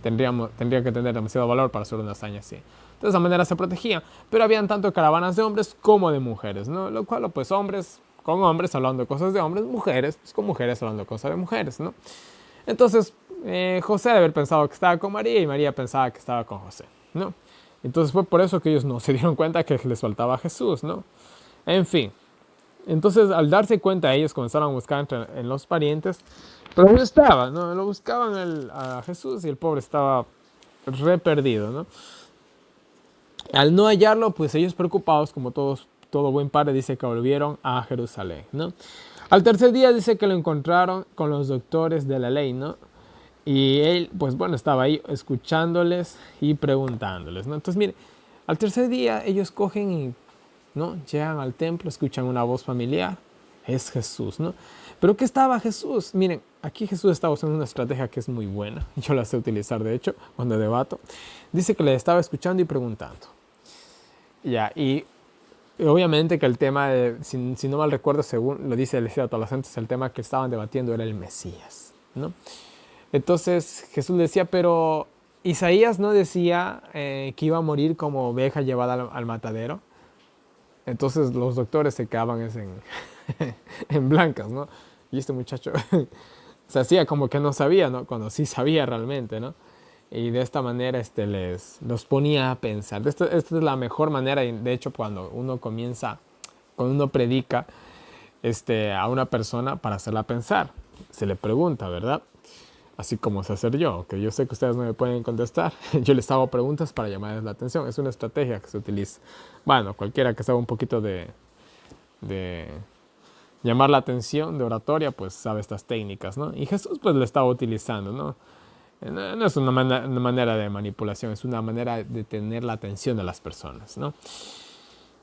Tendría que tener demasiado valor para hacer una hazaña así. De esa manera se protegían. Pero habían tanto caravanas de hombres como de mujeres, ¿no? Lo cual, pues, hombres con hombres hablando de cosas de hombres, mujeres pues, con mujeres hablando de cosas de mujeres, ¿no? Entonces, José debe haber pensado que estaba con María y María pensaba que estaba con José, ¿no? Entonces fue por eso que ellos no se dieron cuenta que les faltaba Jesús, ¿no? En fin. Entonces, al darse cuenta, ellos comenzaron a buscar en los parientes, pero no estaba, ¿no? Lo buscaban a Jesús y el pobre estaba re perdido, ¿no? Al no hallarlo, pues ellos preocupados, como todo buen padre, dice que volvieron a Jerusalén, ¿no? Al tercer día dice que lo encontraron con los doctores de la ley, ¿no? Y él, pues bueno, estaba ahí escuchándoles y preguntándoles, ¿no? Entonces, mire, al tercer día ellos cogen y, ¿no? Llegan al templo, escuchan una voz familiar, es Jesús, ¿no? ¿Pero qué estaba Jesús? Miren, aquí Jesús estaba usando una estrategia que es muy buena, yo la sé utilizar de hecho cuando debato. Dice que le estaba escuchando y preguntando. Ya, y obviamente que el tema, si no mal recuerdo, según lo dice el adolescentes, el tema que estaban debatiendo era el Mesías, ¿no? Entonces Jesús decía, pero Isaías no decía que iba a morir como oveja llevada al matadero. Entonces los doctores se quedaban en blancas, ¿no? Y este muchacho se hacía como que no sabía, ¿no? Cuando sí sabía realmente, ¿no? Y de esta manera los ponía a pensar. Esta es la mejor manera, y de hecho cuando uno predica a una persona para hacerla pensar, se le pregunta, ¿verdad? Así como sé hacer yo, que yo sé que ustedes no me pueden contestar. Yo les hago preguntas para llamarles la atención. Es una estrategia que se utiliza. Bueno, cualquiera que sabe un poquito de llamar la atención, de oratoria, pues sabe estas técnicas, ¿no? Y Jesús pues lo estaba utilizando, ¿no? No es una manera de manipulación, es una manera de tener la atención de las personas, ¿no?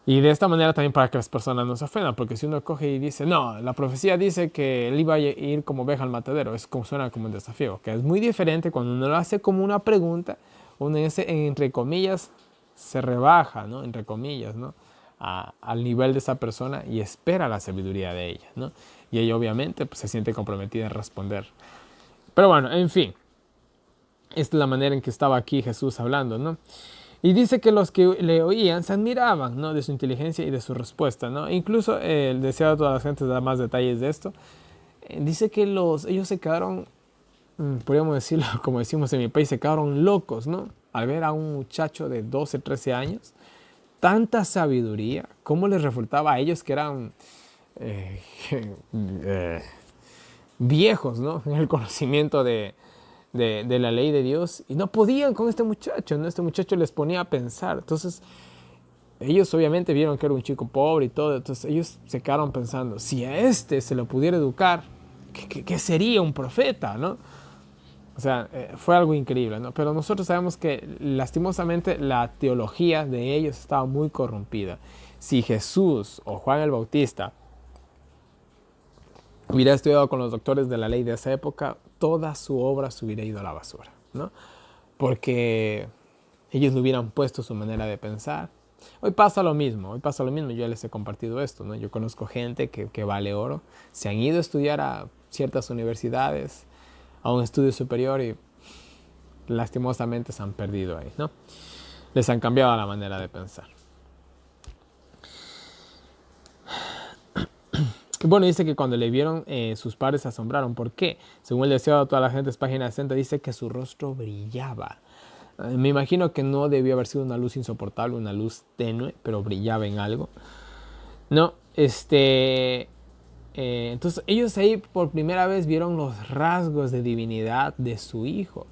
Y de esta manera también para que las personas no se ofendan, porque si uno coge y dice, no, la profecía dice que él iba a ir como oveja al matadero, suena como un desafío, que es muy diferente cuando uno lo hace como una pregunta, uno entre comillas se rebaja, ¿no? Entre comillas, ¿no? al nivel de esa persona y espera la sabiduría de ella, ¿no? Y ella obviamente pues, se siente comprometida en responder. Pero bueno, en fin, esta es la manera en que estaba aquí Jesús hablando, ¿no? Y dice que los que le oían se admiraban, ¿no? De su inteligencia y de su respuesta, ¿no? Incluso el deseo de todas las gentes da más detalles de esto. Dice que ellos se quedaron, podríamos decirlo como decimos en mi país, se quedaron locos, ¿no? Al ver a un muchacho de 12, 13 años, tanta sabiduría, cómo les resultaba a ellos que eran viejos, ¿no? En el conocimiento de la ley de Dios, y no podían con este muchacho, ¿no? Este muchacho les ponía a pensar. Entonces, ellos obviamente vieron que era un chico pobre y todo, entonces ellos se quedaron pensando, si a este se lo pudiera educar, ¿qué sería un profeta, no? O sea, fue algo increíble, ¿no? Pero nosotros sabemos que lastimosamente la teología de ellos estaba muy corrompida. Si Jesús o Juan el Bautista hubiera estudiado con los doctores de la ley de esa época, toda su obra se hubiera ido a la basura, ¿no? Porque ellos le hubieran puesto su manera de pensar. Hoy pasa lo mismo, yo ya les he compartido esto, ¿no? Yo conozco gente que vale oro, se han ido a estudiar a ciertas universidades, a un estudio superior y lastimosamente se han perdido ahí, ¿no? Les han cambiado la manera de pensar. Bueno, dice que cuando le vieron, sus padres se asombraron. ¿Por qué? Según el deseo de toda la gente, es página 60, dice que su rostro brillaba. Me imagino que no debió haber sido una luz insoportable, una luz tenue, pero brillaba en algo. No, entonces ellos ahí por primera vez vieron los rasgos de divinidad de su hijo.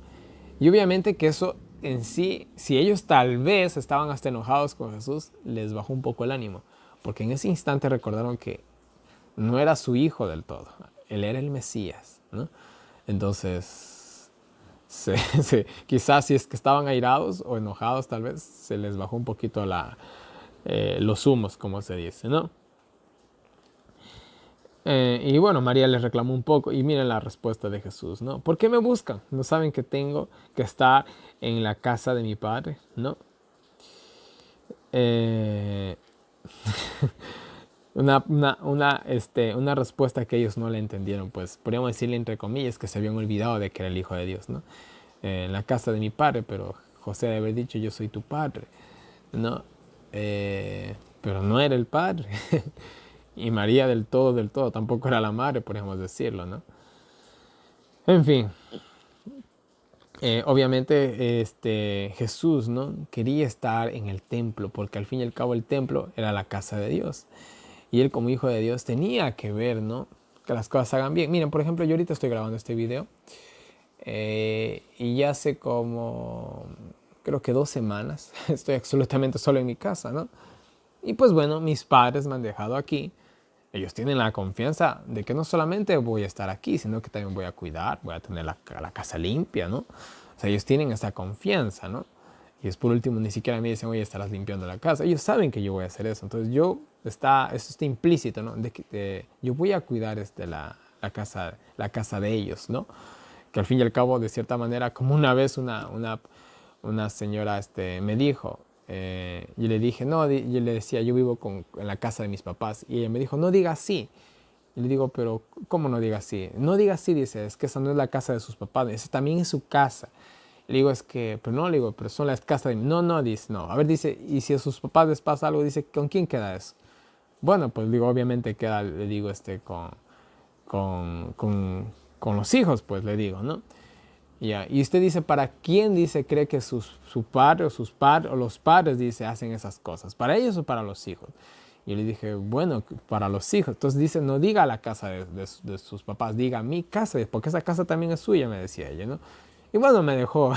Y obviamente que eso en sí, si ellos tal vez estaban hasta enojados con Jesús, les bajó un poco el ánimo. Porque en ese instante recordaron que no era su hijo del todo, él era el Mesías, ¿no? Entonces, quizás si es que estaban airados o enojados, tal vez se les bajó un poquito los humos, como se dice, ¿no? Y bueno, María les reclamó un poco y miren la respuesta de Jesús, ¿no? ¿Por qué me buscan? ¿No saben que tengo que estar en la casa de mi padre? ¿No? Una respuesta que ellos no le entendieron, pues podríamos decirle entre comillas que se habían olvidado de que era el Hijo de Dios, ¿no? En la casa de mi padre, pero José debe haber dicho yo soy tu padre, ¿no? Pero no era el padre. Y María del todo, tampoco era la madre, podríamos decirlo, ¿no? En fin, obviamente Jesús, ¿no? Quería estar en el templo, porque al fin y al cabo el templo era la casa de Dios. Y él como hijo de Dios tenía que ver, ¿no? Que las cosas se hagan bien. Miren, por ejemplo, yo ahorita estoy grabando este video y ya hace como, creo que 2 semanas, estoy absolutamente solo en mi casa, ¿no? Y pues bueno, mis padres me han dejado aquí. Ellos tienen la confianza de que no solamente voy a estar aquí, sino que también voy a cuidar, voy a tener la casa limpia, ¿no? O sea, ellos tienen esa confianza, ¿no? Y es por último, ni siquiera me dicen, oye, estarás limpiando la casa. Ellos saben que yo voy a hacer eso. Entonces, eso está implícito, ¿no? Yo voy a cuidar la casa de ellos, ¿no? Que al fin y al cabo, de cierta manera, como una vez una señora me dijo, yo le dije, no, yo le decía, yo vivo en la casa de mis papás. Y ella me dijo, no diga así. Y le digo, pero ¿cómo no diga así? No diga así, dice, es que esa no es la casa de sus papás, esa también es su casa. Le digo, es que, pero no, le digo, pero son las casas de... No, dice, no. A ver, dice, y si a sus papás les pasa algo, dice, ¿con quién queda eso? Bueno, pues digo, obviamente queda, le digo, con los hijos, pues le digo, ¿no? Ya. Y usted dice, ¿para quién dice cree que su padre o los padres, dice, hacen esas cosas? ¿Para ellos o para los hijos? Y yo le dije, bueno, para los hijos. Entonces dice, no diga la casa de sus papás, diga mi casa, porque esa casa también es suya, me decía ella, ¿no? Y bueno, me dejó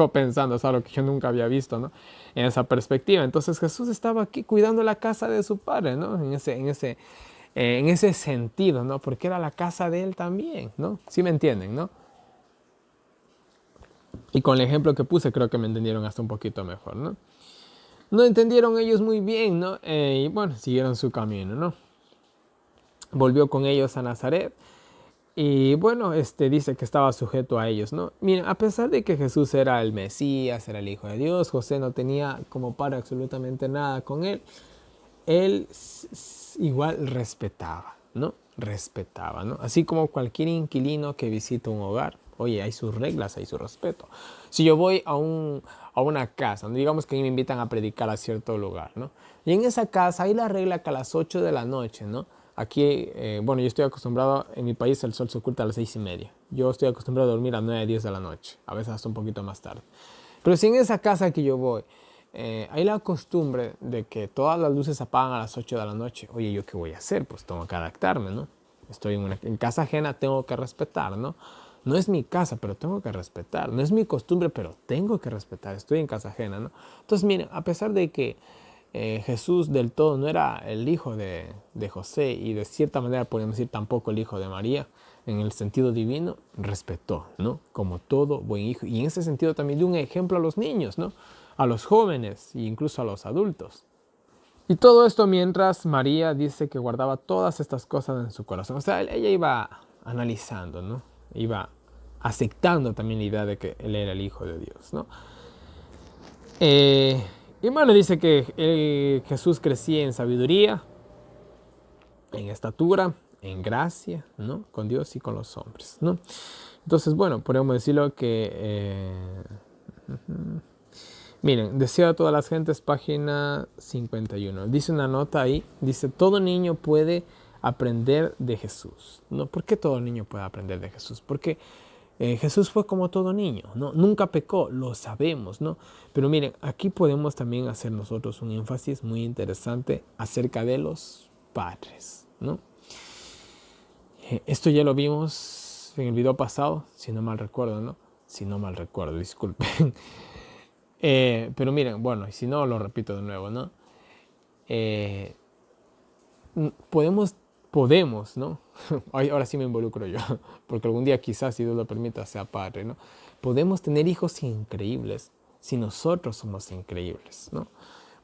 pensando, es algo que yo nunca había visto, ¿no? En esa perspectiva. Entonces Jesús estaba aquí cuidando la casa de su padre, ¿no? En ese sentido, ¿no? Porque era la casa de él también, ¿no? ¿Sí me entienden, no? Y con el ejemplo que puse creo que me entendieron hasta un poquito mejor, ¿no? No entendieron ellos muy bien, ¿no? Y bueno, siguieron su camino, ¿no? Volvió con ellos a Nazaret. Y bueno, dice que estaba sujeto a ellos, ¿no? Miren, a pesar de que Jesús era el Mesías, era el Hijo de Dios, José no tenía como padre absolutamente nada con él. él igual respetaba, ¿no? Respetaba, ¿no? Así como cualquier inquilino que visita un hogar. Oye, hay sus reglas, hay su respeto. Si yo voy a una casa, ¿no? Digamos que me invitan a predicar a cierto lugar, ¿no? Y en esa casa hay la regla que a las 8 de la noche, ¿no? Aquí, bueno, yo estoy acostumbrado, en mi país el sol se oculta a las 6:30. Yo estoy acostumbrado a dormir a 9, 10 de la noche, a veces hasta un poquito más tarde. Pero si en esa casa que yo voy, hay la costumbre de que todas las luces se apagan a las 8 de la noche, oye, ¿yo qué voy a hacer? Pues tengo que adaptarme, ¿no? Estoy en casa ajena, tengo que respetar, ¿no? No es mi casa, pero tengo que respetar. No es mi costumbre, pero tengo que respetar. Estoy en casa ajena, ¿no? Entonces, miren, a pesar de que Jesús del todo no era el hijo de José y de cierta manera podemos decir tampoco el hijo de María, en el sentido divino, respetó, ¿no? Como todo buen hijo. Y en ese sentido también dio un ejemplo a los niños, ¿no? A los jóvenes e incluso a los adultos. Y todo esto mientras María dice que guardaba todas estas cosas en su corazón. O sea, ella iba analizando, ¿no? Iba aceptando también la idea de que él era el Hijo de Dios, ¿no? Y bueno, dice que Jesús crecía en sabiduría, en estatura, en gracia, ¿no? Con Dios y con los hombres, ¿no? Entonces, bueno, podemos decirlo que... miren, deseo a todas las gentes, página 51. Dice una nota ahí, dice, todo niño puede aprender de Jesús, ¿no? ¿Por qué todo niño puede aprender de Jesús? Porque Jesús fue como todo niño, ¿no? Nunca pecó, lo sabemos, ¿no? Pero miren, aquí podemos también hacer nosotros un énfasis muy interesante acerca de los padres, ¿no? Esto ya lo vimos en el video pasado, si no mal recuerdo, ¿no? Si no mal recuerdo, disculpen. Pero miren, bueno, y si no, lo repito de nuevo, ¿no? Podemos, ¿no? Ahora sí me involucro yo, porque algún día quizás, si Dios lo permita, sea padre, ¿no? Podemos tener hijos increíbles si nosotros somos increíbles, ¿no?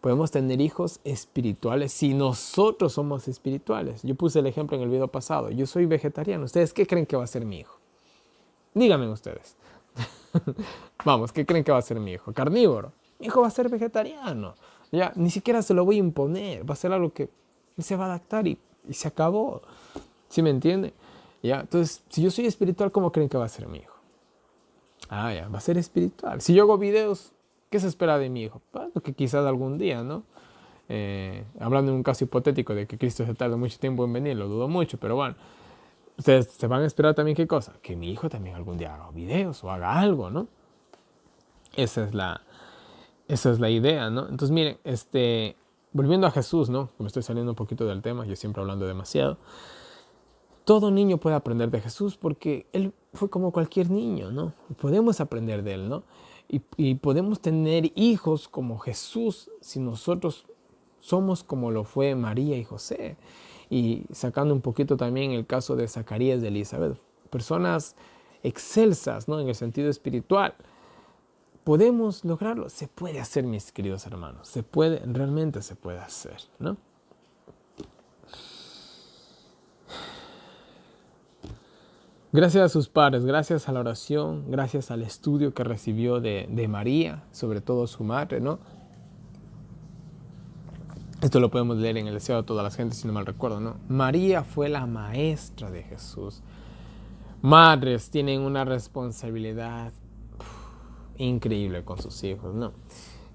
Podemos tener hijos espirituales si nosotros somos espirituales. Yo puse el ejemplo en el video pasado. Yo soy vegetariano. ¿Ustedes qué creen que va a ser mi hijo? Díganme ustedes. Vamos, ¿qué creen que va a ser mi hijo? Carnívoro. Mi hijo va a ser vegetariano. Ya, ni siquiera se lo voy a imponer. Va a ser algo que él se va a adaptar y se acabó. ¿Sí me entiende? Ya, entonces, si yo soy espiritual, ¿cómo creen que va a ser mi hijo? Ah, ya, va a ser espiritual. Si yo hago videos, ¿qué se espera de mi hijo? Bueno, que quizás algún día, ¿no? Hablando de un caso hipotético de que Cristo se tarde mucho tiempo en venir, lo dudo mucho, pero bueno. Ustedes se van a esperar también qué cosa, que mi hijo también algún día haga videos o haga algo, ¿no? Esa es la idea, ¿no? Entonces miren, volviendo a Jesús, ¿no? Me estoy saliendo un poquito del tema, yo siempre hablando demasiado. Todo niño puede aprender de Jesús porque él fue como cualquier niño, ¿no? Podemos aprender de él, ¿no? Y podemos tener hijos como Jesús si nosotros somos como lo fue María y José. Y sacando un poquito también el caso de Zacarías y de Elizabeth, personas excelsas, ¿no? En el sentido espiritual. ¿Podemos lograrlo? Se puede hacer, mis queridos hermanos. Se puede, realmente se puede hacer, ¿no? Gracias a sus padres, gracias a la oración, gracias al estudio que recibió de María, sobre todo su madre, ¿no? Esto lo podemos leer en el Deseo de todas las gentes, si no mal recuerdo, ¿no? María fue la maestra de Jesús. Madres tienen una responsabilidad increíble con sus hijos, ¿no?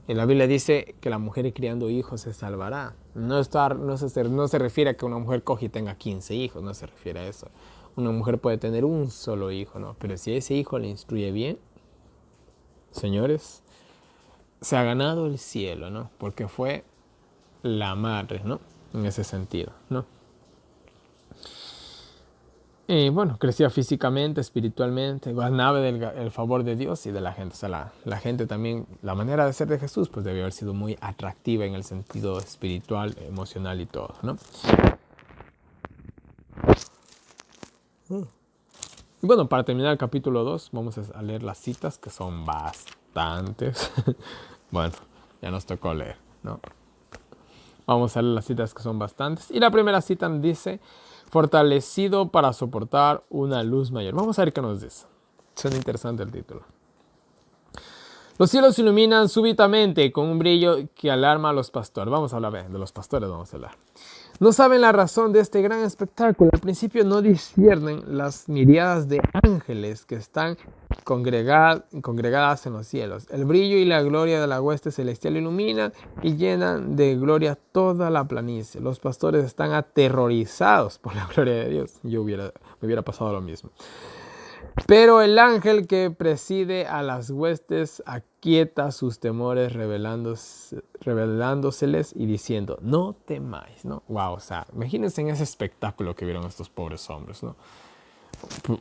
En la Biblia dice que la mujer criando hijos se salvará. No se refiere a que una mujer coge y tenga 15 hijos, no se refiere a eso. Una mujer puede tener un solo hijo, ¿no? Pero si ese hijo le instruye bien, señores, se ha ganado el cielo, ¿no? Porque fue la madre, ¿no? En ese sentido, ¿no? Y bueno, crecía físicamente, espiritualmente, ganaba el favor de Dios y de la gente. O sea, la gente también, la manera de ser de Jesús, pues debió haber sido muy atractiva en el sentido espiritual, emocional y todo, ¿no? Y bueno, para terminar el capítulo 2, vamos a leer las citas, que son bastantes. Bueno, ya nos tocó leer, ¿no? Vamos a leer las citas que son bastantes. Y la primera cita dice, fortalecido para soportar una luz mayor. Vamos a ver qué nos dice. Suena interesante el título. Los cielos se iluminan súbitamente con un brillo que alarma a los pastores. Vamos a hablar de los pastores, vamos a hablar. No saben la razón de este gran espectáculo. Al principio no disciernen las miriadas de ángeles que están congregadas en los cielos. El brillo y la gloria de la hueste celestial iluminan y llenan de gloria toda la planicie. Los pastores están aterrorizados por la gloria de Dios. Me hubiera pasado lo mismo. Pero el ángel que preside a las huestes aquieta sus temores revelándoseles y diciendo, no temáis, ¿no? Wow, o sea, imagínense en ese espectáculo que vieron estos pobres hombres, ¿no?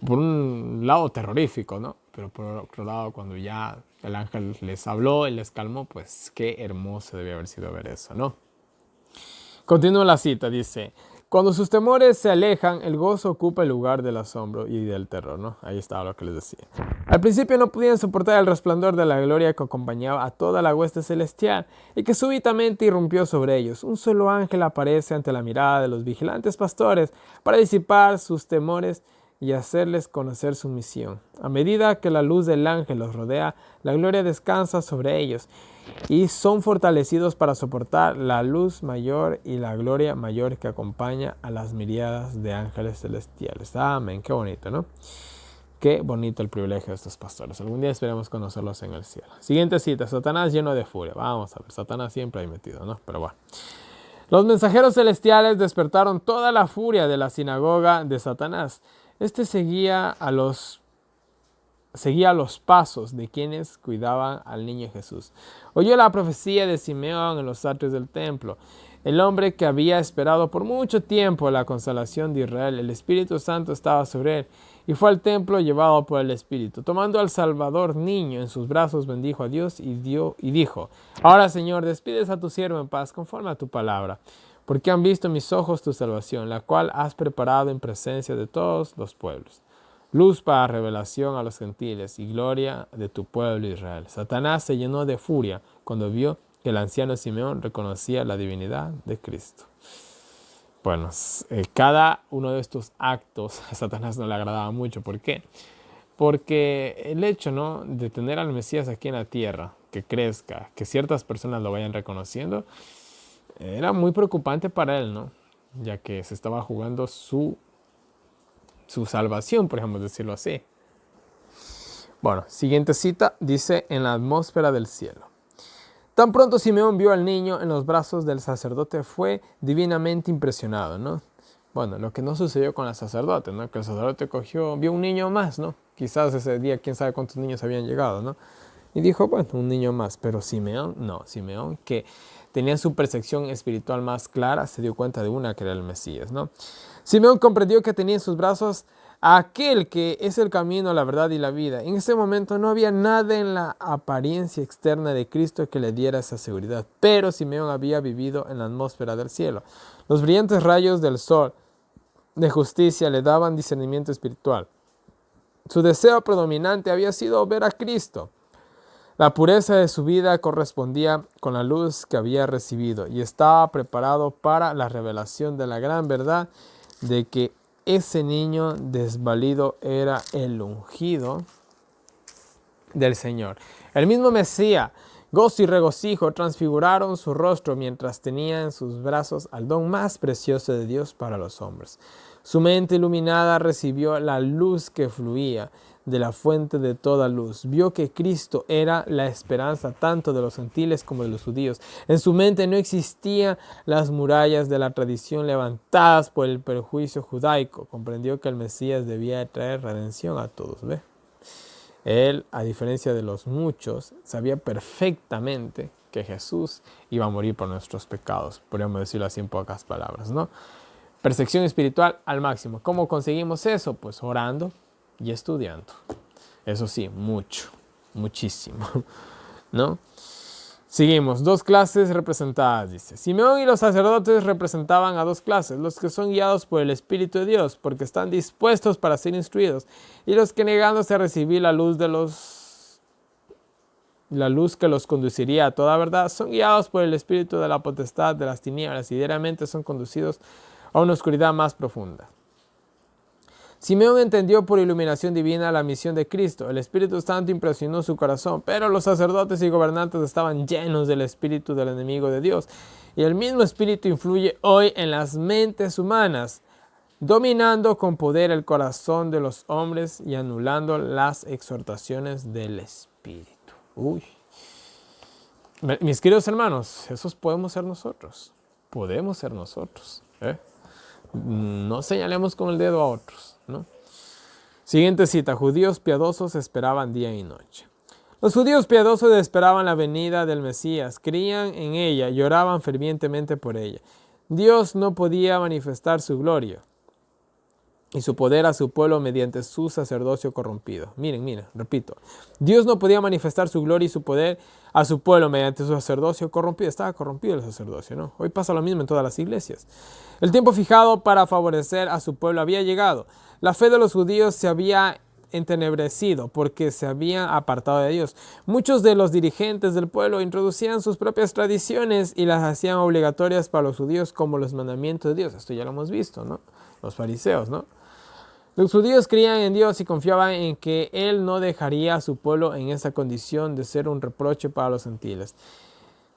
Por un lado terrorífico, ¿no? Pero por otro lado, cuando ya el ángel les habló y les calmó, pues qué hermoso debía haber sido ver eso, ¿no? Continúa la cita, dice, cuando sus temores se alejan, el gozo ocupa el lugar del asombro y del terror, ¿no? Ahí estaba lo que les decía. Al principio no podían soportar el resplandor de la gloria que acompañaba a toda la hueste celestial y que súbitamente irrumpió sobre ellos. Un solo ángel aparece ante la mirada de los vigilantes pastores para disipar sus temores y hacerles conocer su misión. A medida que la luz del ángel los rodea, la gloria descansa sobre ellos y son fortalecidos para soportar la luz mayor y la gloria mayor que acompaña a las miriadas de ángeles celestiales. Amén, qué bonito, ¿no? Qué bonito el privilegio de estos pastores. Algún día esperemos conocerlos en el cielo. Siguiente cita, Satanás lleno de furia. Vamos a ver, Satanás siempre ahí metido, ¿no? Pero bueno. Los mensajeros celestiales despertaron toda la furia de la sinagoga de Satanás. Este seguía los pasos de quienes cuidaban al niño Jesús. Oyó la profecía de Simeón en los atrios del templo. El hombre que había esperado por mucho tiempo la consolación de Israel, el Espíritu Santo estaba sobre él, y fue al templo llevado por el Espíritu. Tomando al Salvador niño en sus brazos, bendijo a Dios y dijo, ahora Señor, despides a tu siervo en paz conforme a tu palabra, porque han visto mis ojos tu salvación, la cual has preparado en presencia de todos los pueblos. Luz para revelación a los gentiles y gloria de tu pueblo Israel. Satanás se llenó de furia cuando vio que el anciano Simeón reconocía la divinidad de Cristo. Bueno, cada uno de estos actos a Satanás no le agradaba mucho. ¿Por qué? Porque el hecho, ¿no?, de tener al Mesías aquí en la tierra, que crezca, que ciertas personas lo vayan reconociendo, era muy preocupante para él, ¿no? Ya que se estaba jugando su salvación, por ejemplo, decirlo así. Bueno, siguiente cita, dice, en la atmósfera del cielo. Tan pronto Simeón vio al niño en los brazos del sacerdote, fue divinamente impresionado, ¿no? Bueno, lo que no sucedió con el sacerdote, ¿no? Que el sacerdote vio un niño más, ¿no? Quizás ese día, quién sabe cuántos niños habían llegado, ¿no? Y dijo, bueno, un niño más. Pero Simeón, no. Simeón, que tenía su percepción espiritual más clara, se dio cuenta de una, que era el Mesías, ¿no? Simeón comprendió que tenía en sus brazos a aquel que es el camino, la verdad y la vida. En ese momento no había nada en la apariencia externa de Cristo que le diera esa seguridad. Pero Simeón había vivido en la atmósfera del cielo. Los brillantes rayos del sol de justicia le daban discernimiento espiritual. Su deseo predominante había sido ver a Cristo. La pureza de su vida correspondía con la luz que había recibido y estaba preparado para la revelación de la gran verdad de que ese niño desvalido era el ungido del Señor. El mismo Mesías, gozo y regocijo transfiguraron su rostro mientras tenía en sus brazos al don más precioso de Dios para los hombres. Su mente iluminada recibió la luz que fluía de la fuente de toda luz. Vio que Cristo era la esperanza tanto de los gentiles como de los judíos. En su mente no existían las murallas de la tradición levantadas por el prejuicio judaico. Comprendió que el Mesías debía traer redención a todos. ¿Ve? Él, a diferencia de los muchos, sabía perfectamente que Jesús iba a morir por nuestros pecados. Podríamos decirlo así en pocas palabras, ¿no? Percepción espiritual al máximo. ¿Cómo conseguimos eso? Pues orando y estudiando. Eso sí, muchísimo, ¿no? Seguimos, dos clases representadas, dice. Simeón y los sacerdotes representaban a dos clases, los que son guiados por el Espíritu de Dios, porque están dispuestos para ser instruidos, y los que negándose a recibir la luz que los conduciría a toda verdad, son guiados por el espíritu de la potestad de las tinieblas, y diariamente son conducidos a una oscuridad más profunda. Simeón entendió por iluminación divina la misión de Cristo. El Espíritu Santo impresionó su corazón, pero los sacerdotes y gobernantes estaban llenos del espíritu del enemigo de Dios. Y el mismo espíritu influye hoy en las mentes humanas, dominando con poder el corazón de los hombres y anulando las exhortaciones del Espíritu. Uy. Mis queridos hermanos, esos podemos ser nosotros. Podemos ser nosotros. No señalemos con el dedo a otros, ¿no? Siguiente cita. Judíos piadosos esperaban día y noche. Los judíos piadosos esperaban la venida del Mesías, creían en ella y oraban fervientemente por ella. Dios no podía manifestar su gloria y su poder a su pueblo mediante su sacerdocio corrompido. Miren, repito. Dios no podía manifestar su gloria y su poder a su pueblo mediante su sacerdocio corrompido. Estaba corrompido el sacerdocio, ¿no? Hoy pasa lo mismo en todas las iglesias. El tiempo fijado para favorecer a su pueblo había llegado. La fe de los judíos se había entenebrecido porque se habían apartado de Dios. Muchos de los dirigentes del pueblo introducían sus propias tradiciones y las hacían obligatorias para los judíos como los mandamientos de Dios. Esto ya lo hemos visto, ¿no? Los fariseos, ¿no? Los judíos creían en Dios y confiaban en que Él no dejaría a su pueblo en esa condición de ser un reproche para los gentiles.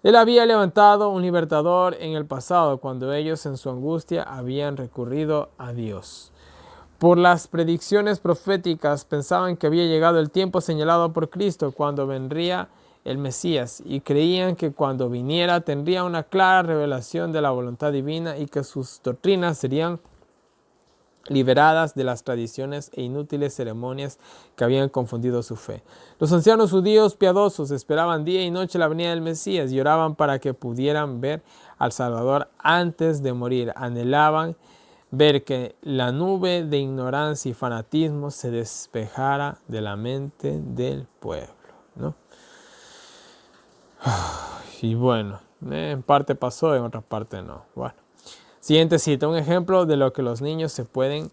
Él había levantado un libertador en el pasado cuando ellos en su angustia habían recurrido a Dios. Por las predicciones proféticas pensaban que había llegado el tiempo señalado por Cristo cuando vendría el Mesías y creían que cuando viniera tendría una clara revelación de la voluntad divina y que sus doctrinas serían liberadas de las tradiciones e inútiles ceremonias que habían confundido su fe. Los ancianos judíos piadosos esperaban día y noche la venida del Mesías y oraban para que pudieran ver al Salvador antes de morir. Anhelaban ver que la nube de ignorancia y fanatismo se despejara de la mente del pueblo, ¿no? Y bueno, en parte pasó, en otra parte no. Bueno. Siguiente cita, un ejemplo de lo que los niños se pueden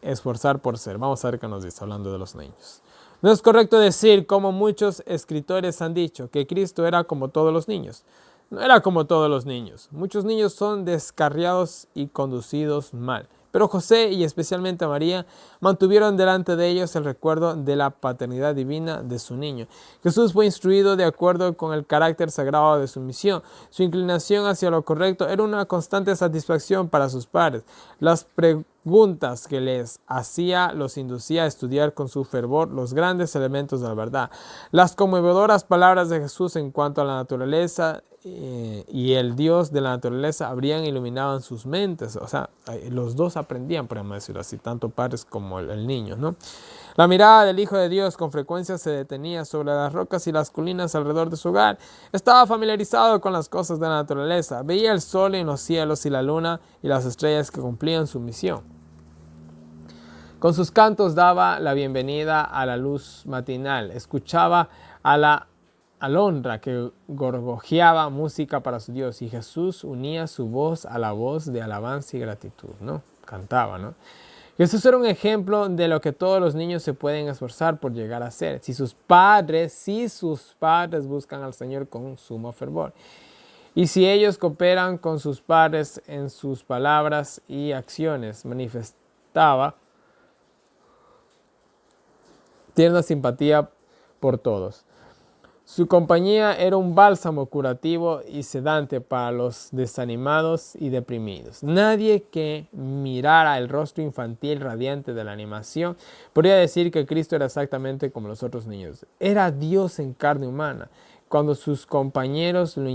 esforzar por ser. Vamos a ver qué nos dice hablando de los niños. No es correcto decir, como muchos escritores han dicho, que Cristo era como todos los niños. No era como todos los niños. Muchos niños son descarriados y conducidos mal. Pero José y especialmente María mantuvieron delante de ellos el recuerdo de la paternidad divina de su niño. Jesús fue instruido de acuerdo con el carácter sagrado de su misión. Su inclinación hacia lo correcto era una constante satisfacción para sus padres. Las preguntas que les hacía los inducía a estudiar con su fervor los grandes elementos de la verdad. Las conmovedoras palabras de Jesús en cuanto a la naturaleza y el Dios de la naturaleza habrían iluminado en sus mentes. O sea, los dos aprendían, podemos decirlo así, tanto padres como el niño, ¿no? La mirada del Hijo de Dios con frecuencia se detenía sobre las rocas y las colinas alrededor de su hogar. Estaba familiarizado con las cosas de la naturaleza. Veía el sol en los cielos y la luna y las estrellas que cumplían su misión. Con sus cantos daba la bienvenida a la luz matinal. Escuchaba a la alondra que gorgojeaba música para su Dios, y Jesús unía su voz a la voz de alabanza y gratitud, ¿no? Cantaba, ¿no? Jesús era un ejemplo de lo que todos los niños se pueden esforzar por llegar a ser, si sus padres buscan al Señor con sumo fervor. Y si ellos cooperan con sus padres en sus palabras y acciones, manifestaba tierna simpatía por todos. Su compañía era un bálsamo curativo y sedante para los desanimados y deprimidos. Nadie que mirara el rostro infantil radiante de la animación podría decir que Cristo era exactamente como los otros niños. Era Dios en carne humana. Cuando sus compañeros lo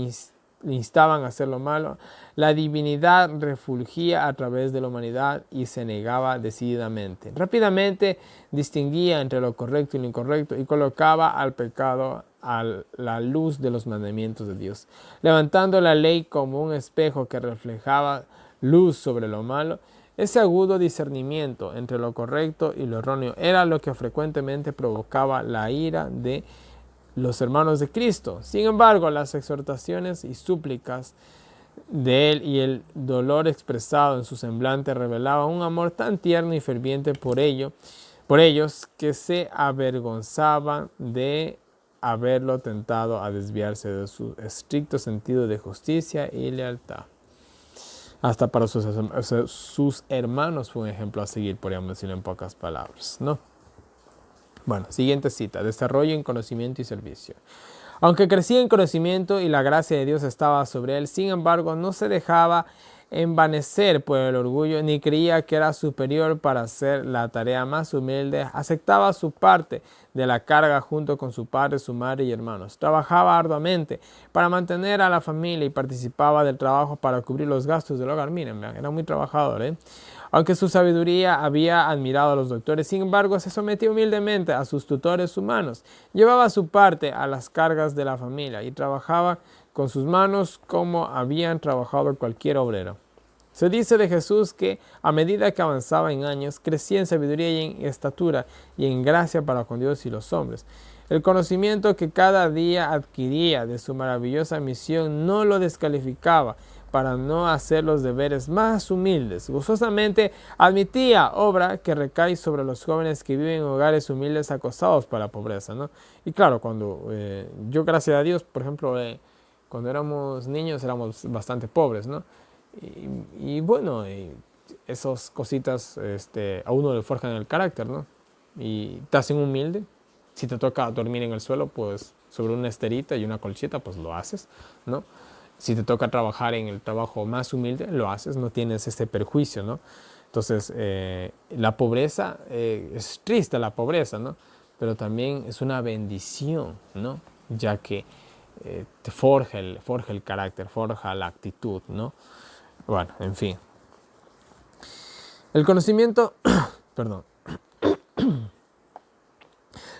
instaban a hacer lo malo, la divinidad refulgía a través de la humanidad y se negaba decididamente. Rápidamente distinguía entre lo correcto y lo incorrecto y colocaba al pecado a la luz de los mandamientos de Dios, levantando la ley como un espejo que reflejaba luz sobre lo malo. Ese agudo discernimiento entre lo correcto y lo erróneo era lo que frecuentemente provocaba la ira de los hermanos de Cristo. Sin embargo, las exhortaciones y súplicas de él y el dolor expresado en su semblante revelaban un amor tan tierno y ferviente por ellos que se avergonzaban de haberlo tentado a desviarse de su estricto sentido de justicia y lealtad. Hasta para sus hermanos fue un ejemplo a seguir, podríamos decirlo en pocas palabras, ¿no? Bueno, siguiente cita. Desarrollo en conocimiento y servicio. Aunque crecía en conocimiento y la gracia de Dios estaba sobre él, sin embargo, no se dejaba envanecer por el orgullo, ni creía que era superior para hacer la tarea más humilde. Aceptaba su parte de la carga junto con su padre, su madre y hermanos. Trabajaba arduamente para mantener a la familia y participaba del trabajo para cubrir los gastos del hogar. Miren, era muy trabajador, ¿eh? Aunque su sabiduría había admirado a los doctores, sin embargo, se sometía humildemente a sus tutores humanos. Llevaba su parte a las cargas de la familia y trabajaba con sus manos como habían trabajado cualquier obrero. Se dice de Jesús que a medida que avanzaba en años, crecía en sabiduría y en estatura y en gracia para con Dios y los hombres. El conocimiento que cada día adquiría de su maravillosa misión no lo descalificaba para no hacer los deberes más humildes. Gozosamente admitía obra que recae sobre los jóvenes que viven en hogares humildes acosados por la pobreza, ¿no? Y claro, cuando yo, gracias a Dios, por ejemplo, cuando éramos niños éramos bastante pobres, ¿no? Y bueno, esas cositas a uno le forjan el carácter, ¿no? Y te hacen humilde. Si te toca dormir en el suelo, pues sobre una esterita y una colchita, pues lo haces, ¿no? Si te toca trabajar en el trabajo más humilde, lo haces, no tienes este perjuicio, ¿no? Entonces, la pobreza, es triste la pobreza, ¿no? Pero también es una bendición, ¿no? Ya que te forja el carácter, forja la actitud, ¿no? Bueno, en fin. El conocimiento, perdón,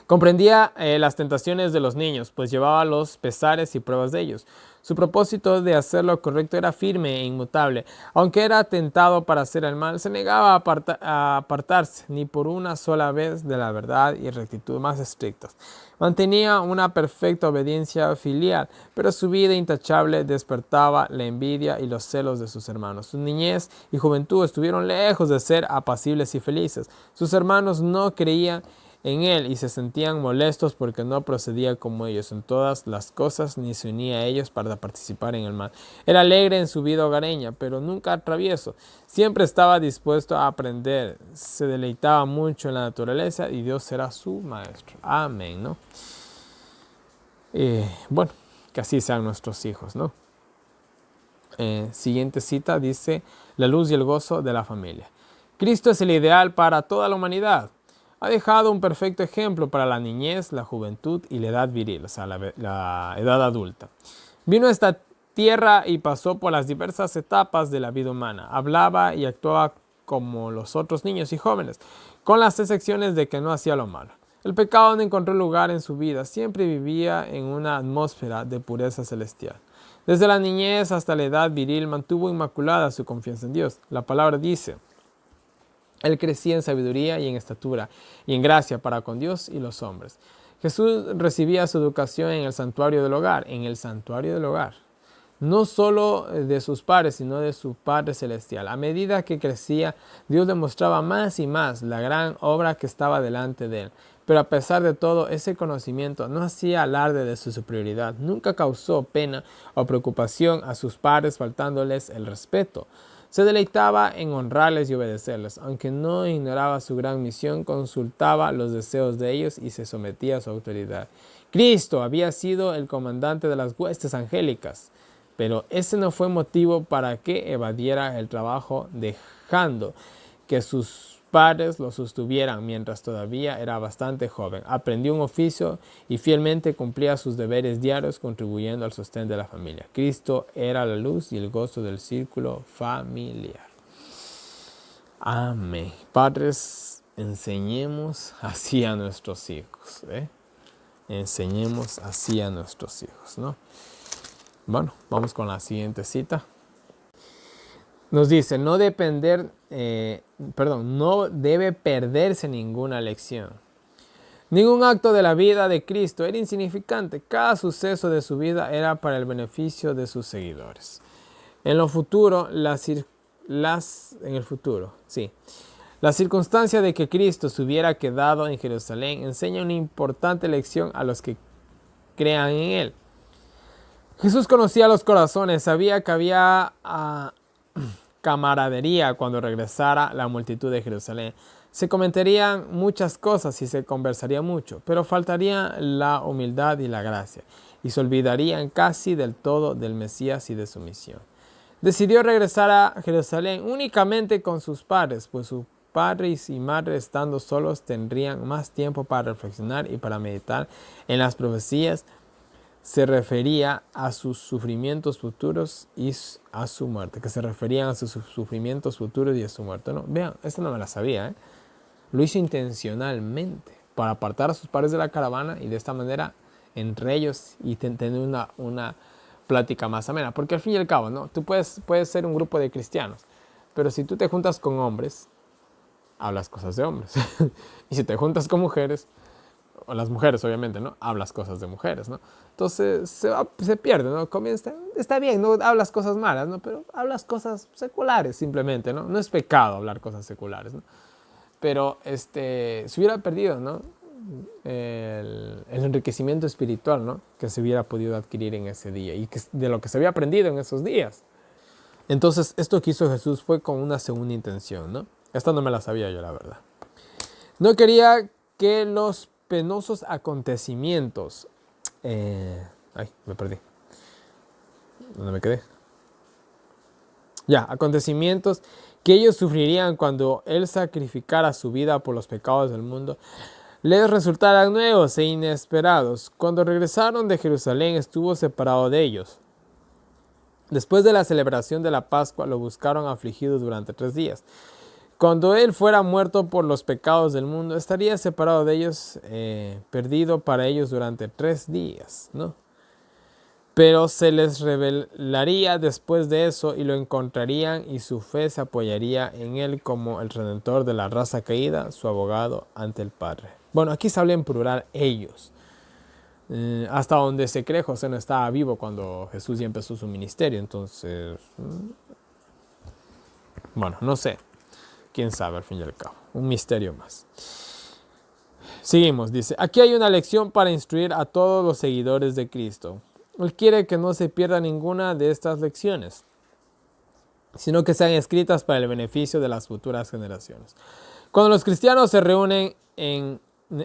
comprendía las tentaciones de los niños, pues llevaba los pesares y pruebas de ellos. Su propósito de hacer lo correcto era firme e inmutable. Aunque era tentado para hacer el mal, se negaba a apartarse ni por una sola vez de la verdad y rectitud más estrictas. Mantenía una perfecta obediencia filial, pero su vida intachable despertaba la envidia y los celos de sus hermanos. Su niñez y juventud estuvieron lejos de ser apacibles y felices. Sus hermanos no creían en él y se sentían molestos porque no procedía como ellos en todas las cosas ni se unía a ellos para participar en el mal. Era alegre en su vida hogareña, pero nunca travieso. Siempre estaba dispuesto a aprender. Se deleitaba mucho en la naturaleza y Dios era su maestro. Amén, ¿no? Bueno, que así sean nuestros hijos, ¿no? Siguiente cita dice, la luz y el gozo de la familia. Cristo es el ideal para toda la humanidad. Ha dejado un perfecto ejemplo para la niñez, la juventud y la edad viril, o sea, la edad adulta. Vino a esta tierra y pasó por las diversas etapas de la vida humana. Hablaba y actuaba como los otros niños y jóvenes, con las excepciones de que no hacía lo malo. El pecado no encontró lugar en su vida, siempre vivía en una atmósfera de pureza celestial. Desde la niñez hasta la edad viril mantuvo inmaculada su confianza en Dios. La palabra dice, él crecía en sabiduría y en estatura y en gracia para con Dios y los hombres. Jesús recibía su educación en el santuario del hogar, no solo de sus padres, sino de su Padre Celestial. A medida que crecía, Dios demostraba más y más la gran obra que estaba delante de él. Pero a pesar de todo, ese conocimiento no hacía alarde de su superioridad, nunca causó pena o preocupación a sus padres faltándoles el respeto. Se deleitaba en honrarles y obedecerles, aunque no ignoraba su gran misión, consultaba los deseos de ellos y se sometía a su autoridad. Cristo había sido el comandante de las huestes angélicas, pero ese no fue motivo para que evadiera el trabajo, dejando que sus padres lo sostuvieran mientras todavía era bastante joven. Aprendió un oficio y fielmente cumplía sus deberes diarios, contribuyendo al sostén de la familia. Cristo era la luz y el gozo del círculo familiar. Amén. Padres, enseñemos así a nuestros hijos, Enseñemos así a nuestros hijos, ¿no? Bueno, vamos con la siguiente cita. Nos dice, no debe perderse ninguna lección. Ningún acto de la vida de Cristo era insignificante. Cada suceso de su vida era para el beneficio de sus seguidores. La circunstancia de que Cristo se hubiera quedado en Jerusalén enseña una importante lección a los que crean en Él. Jesús conocía los corazones, sabía que había camaradería cuando regresara la multitud de Jerusalén. Se comentarían muchas cosas y se conversaría mucho, pero faltaría la humildad y la gracia, y se olvidarían casi del todo del Mesías y de su misión. Decidió regresar a Jerusalén únicamente con sus padres, pues sus padres y madres, estando solos, tendrían más tiempo para reflexionar y para meditar en las profecías. Se refería a sus sufrimientos futuros y a su muerte, que se referían a sus sufrimientos futuros y a su muerte. No, vean, esto no me la sabía, ¿eh? Lo hizo intencionalmente para apartar a sus padres de la caravana y de esta manera entre ellos y tener una plática más amena. Porque al fin y al cabo, ¿no? Tú puedes ser un grupo de cristianos, pero si tú te juntas con hombres, hablas cosas de hombres. Y si te juntas con mujeres, o las mujeres obviamente, ¿no? Hablas cosas de mujeres, ¿no? Entonces se pierde, ¿no? Está bien, no hablas cosas malas, ¿no? Pero hablas cosas seculares simplemente, ¿no? No es pecado hablar cosas seculares, ¿no? Pero se hubiera perdido, ¿no? El enriquecimiento espiritual, ¿no? Que se hubiera podido adquirir en ese día y de lo que se había aprendido en esos días. Entonces, esto que hizo Jesús fue con una segunda intención, ¿no? Esta no me la sabía yo, la verdad. No quería que los penosos acontecimientos... ay, me perdí. ¿Dónde me quedé? Ya, acontecimientos que ellos sufrirían cuando Él sacrificara su vida por los pecados del mundo, les resultaran nuevos e inesperados. Cuando regresaron de Jerusalén, estuvo separado de ellos. Después de la celebración de la Pascua, lo buscaron afligido durante 3 días. Cuando Él fuera muerto por los pecados del mundo, estaría separado de ellos, perdido para ellos durante 3 días, ¿no? Pero se les revelaría después de eso y lo encontrarían y su fe se apoyaría en Él como el Redentor de la raza caída, su abogado ante el Padre. Bueno, aquí se habla en plural ellos. Hasta donde se cree, José no estaba vivo cuando Jesús ya empezó su ministerio. Entonces, bueno, no sé. Quién sabe al fin y al cabo. Un misterio más. Seguimos, dice. Aquí hay una lección para instruir a todos los seguidores de Cristo. Él quiere que no se pierda ninguna de estas lecciones, sino que sean escritas para el beneficio de las futuras generaciones. Cuando los cristianos se reúnen,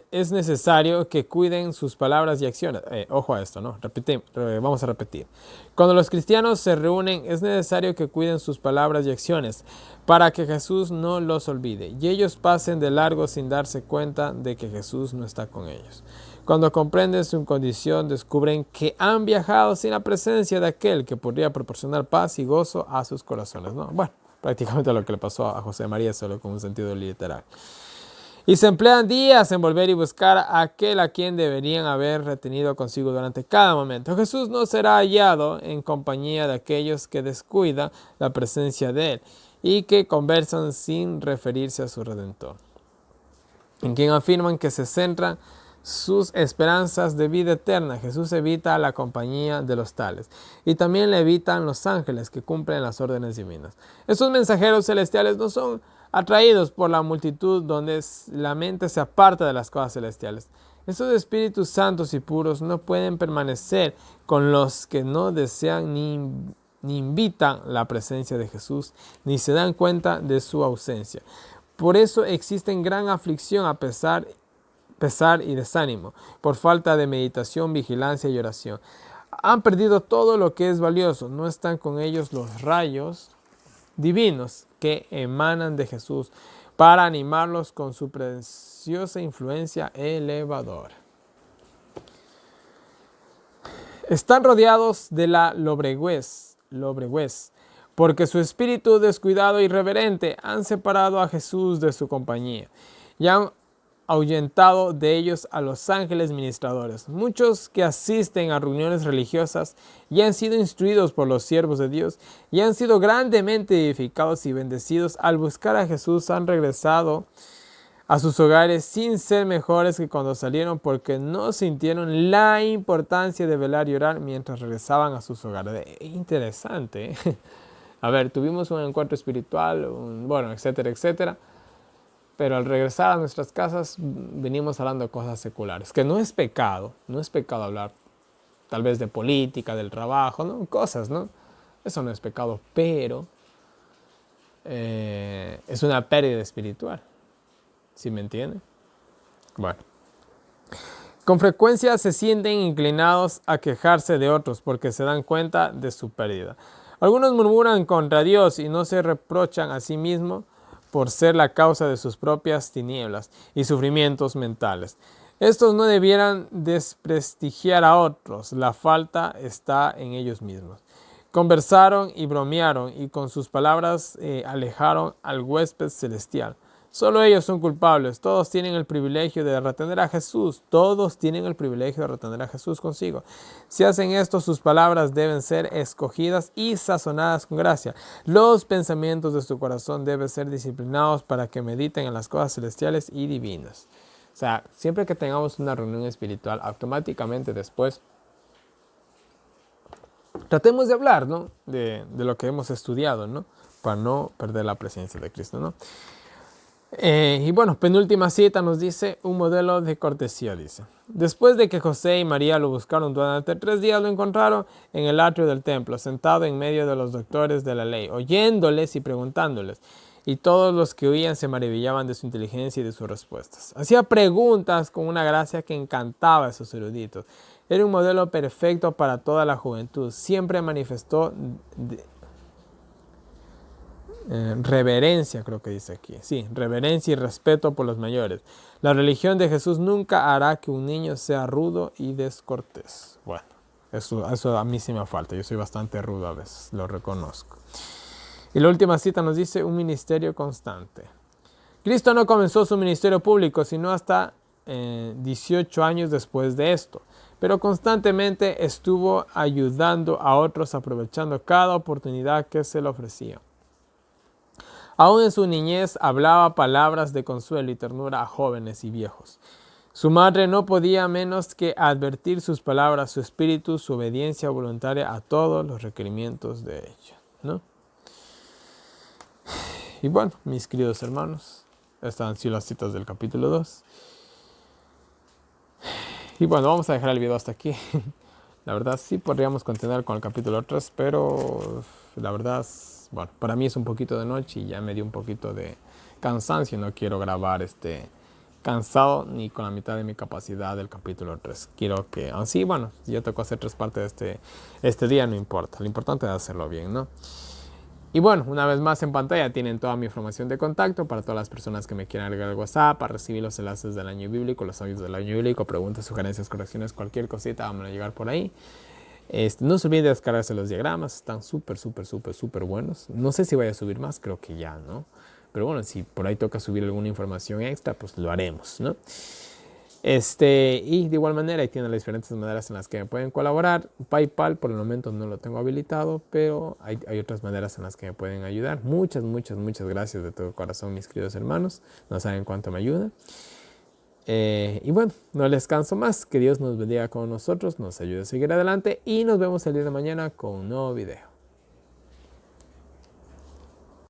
es necesario que cuiden sus palabras y acciones. Ojo a esto, ¿no? Vamos a repetir. Cuando los cristianos se reúnen, es necesario que cuiden sus palabras y acciones para que Jesús no los olvide y ellos pasen de largo sin darse cuenta de que Jesús no está con ellos. Cuando comprenden su condición, descubren que han viajado sin la presencia de aquel que podría proporcionar paz y gozo a sus corazones, ¿no? Bueno, prácticamente lo que le pasó a José María, solo con un sentido literal. Y se emplean días en volver y buscar a aquel a quien deberían haber retenido consigo durante cada momento. Jesús no será hallado en compañía de aquellos que descuidan la presencia de Él y que conversan sin referirse a su Redentor, en quien afirman que se centran sus esperanzas de vida eterna. Jesús evita la compañía de los tales y también le evitan los ángeles que cumplen las órdenes divinas. Estos mensajeros celestiales no son atraídos por la multitud donde la mente se aparta de las cosas celestiales. Estos espíritus santos y puros no pueden permanecer con los que no desean ni invitan la presencia de Jesús, ni se dan cuenta de su ausencia. Por eso existen gran aflicción, a pesar y desánimo, por falta de meditación, vigilancia y oración. Han perdido todo lo que es valioso, no están con ellos los rayos divinos que emanan de Jesús para animarlos con su preciosa influencia elevadora. Están rodeados de la lobreguez, porque su espíritu descuidado y irreverente han separado a Jesús de su compañía y han ahuyentado de ellos a los ángeles ministradores. Muchos que asisten a reuniones religiosas y han sido instruidos por los siervos de Dios y han sido grandemente edificados y bendecidos al buscar a Jesús han regresado a sus hogares sin ser mejores que cuando salieron, porque no sintieron la importancia de velar y orar mientras regresaban a sus hogares. Interesante, ¿eh? A ver, tuvimos un encuentro espiritual, etcétera, etcétera. Pero al regresar a nuestras casas venimos hablando de cosas seculares, que no es pecado hablar tal vez de política, del trabajo, ¿no? Cosas, ¿no? Eso no es pecado, pero es una pérdida espiritual. ¿Sí me entienden? Bueno. Con frecuencia se sienten inclinados a quejarse de otros porque se dan cuenta de su pérdida. Algunos murmuran contra Dios y no se reprochan a sí mismos por ser la causa de sus propias tinieblas y sufrimientos mentales. Estos no debieran desprestigiar a otros, la falta está en ellos mismos. Conversaron y bromearon y con sus palabras alejaron al huésped celestial. Solo ellos son culpables, todos tienen el privilegio de retener a Jesús, todos tienen el privilegio de retener a Jesús consigo. Si hacen esto, sus palabras deben ser escogidas y sazonadas con gracia. Los pensamientos de su corazón deben ser disciplinados para que mediten en las cosas celestiales y divinas. O sea, siempre que tengamos una reunión espiritual, automáticamente después tratemos de hablar, ¿no? De lo que hemos estudiado, ¿no? Para no perder la presencia de Cristo, ¿no? Y bueno, penúltima cita nos dice un modelo de cortesía, dice. Después de que José y María lo buscaron durante 3 días, lo encontraron en el atrio del templo, sentado en medio de los doctores de la ley, oyéndoles y preguntándoles. Y todos los que oían se maravillaban de su inteligencia y de sus respuestas. Hacía preguntas con una gracia que encantaba a esos eruditos. Era un modelo perfecto para toda la juventud. Siempre manifestó reverencia, creo que dice aquí. Sí, reverencia y respeto por los mayores. La religión de Jesús nunca hará que un niño sea rudo y descortés. Bueno, eso a mí sí me falta. Yo soy bastante rudo a veces, lo reconozco. Y la última cita nos dice un ministerio constante. Cristo no comenzó su ministerio público sino hasta 18 años después de esto, pero constantemente estuvo ayudando a otros aprovechando cada oportunidad que se le ofrecía. Aún en su niñez hablaba palabras de consuelo y ternura a jóvenes y viejos. Su madre no podía menos que advertir sus palabras, su espíritu, su obediencia voluntaria a todos los requerimientos de ella, ¿no? Y bueno, mis queridos hermanos, estas han sido las citas del capítulo 2. Y bueno, vamos a dejar el video hasta aquí. La verdad sí podríamos continuar con el capítulo 3, pero la verdad, bueno, para mí es un poquito de noche y ya me dio un poquito de cansancio. No quiero grabar cansado ni con la mitad de mi capacidad del capítulo 3. Quiero que, así, bueno, si yo tengo que hacer 3 partes de este día, no importa. Lo importante es hacerlo bien, ¿no? Y bueno, una vez más en pantalla tienen toda mi información de contacto para todas las personas que me quieran agregar al WhatsApp, para recibir los enlaces del año bíblico, los audios del año bíblico, preguntas, sugerencias, correcciones, cualquier cosita, vamos a llegar por ahí. No se olviden de descargarse los diagramas, están súper buenos. No sé si voy a subir más, creo que ya, ¿no? Pero bueno, si por ahí toca subir alguna información extra, pues lo haremos, ¿no? Y de igual manera, ahí tienen las diferentes maneras en las que me pueden colaborar. PayPal por el momento no lo tengo habilitado, pero hay otras maneras en las que me pueden ayudar. Muchas gracias de todo corazón, mis queridos hermanos. No saben cuánto me ayuda. Y bueno, no les canso más. Que Dios nos bendiga con nosotros, nos ayude a seguir adelante y nos vemos el día de mañana con un nuevo video.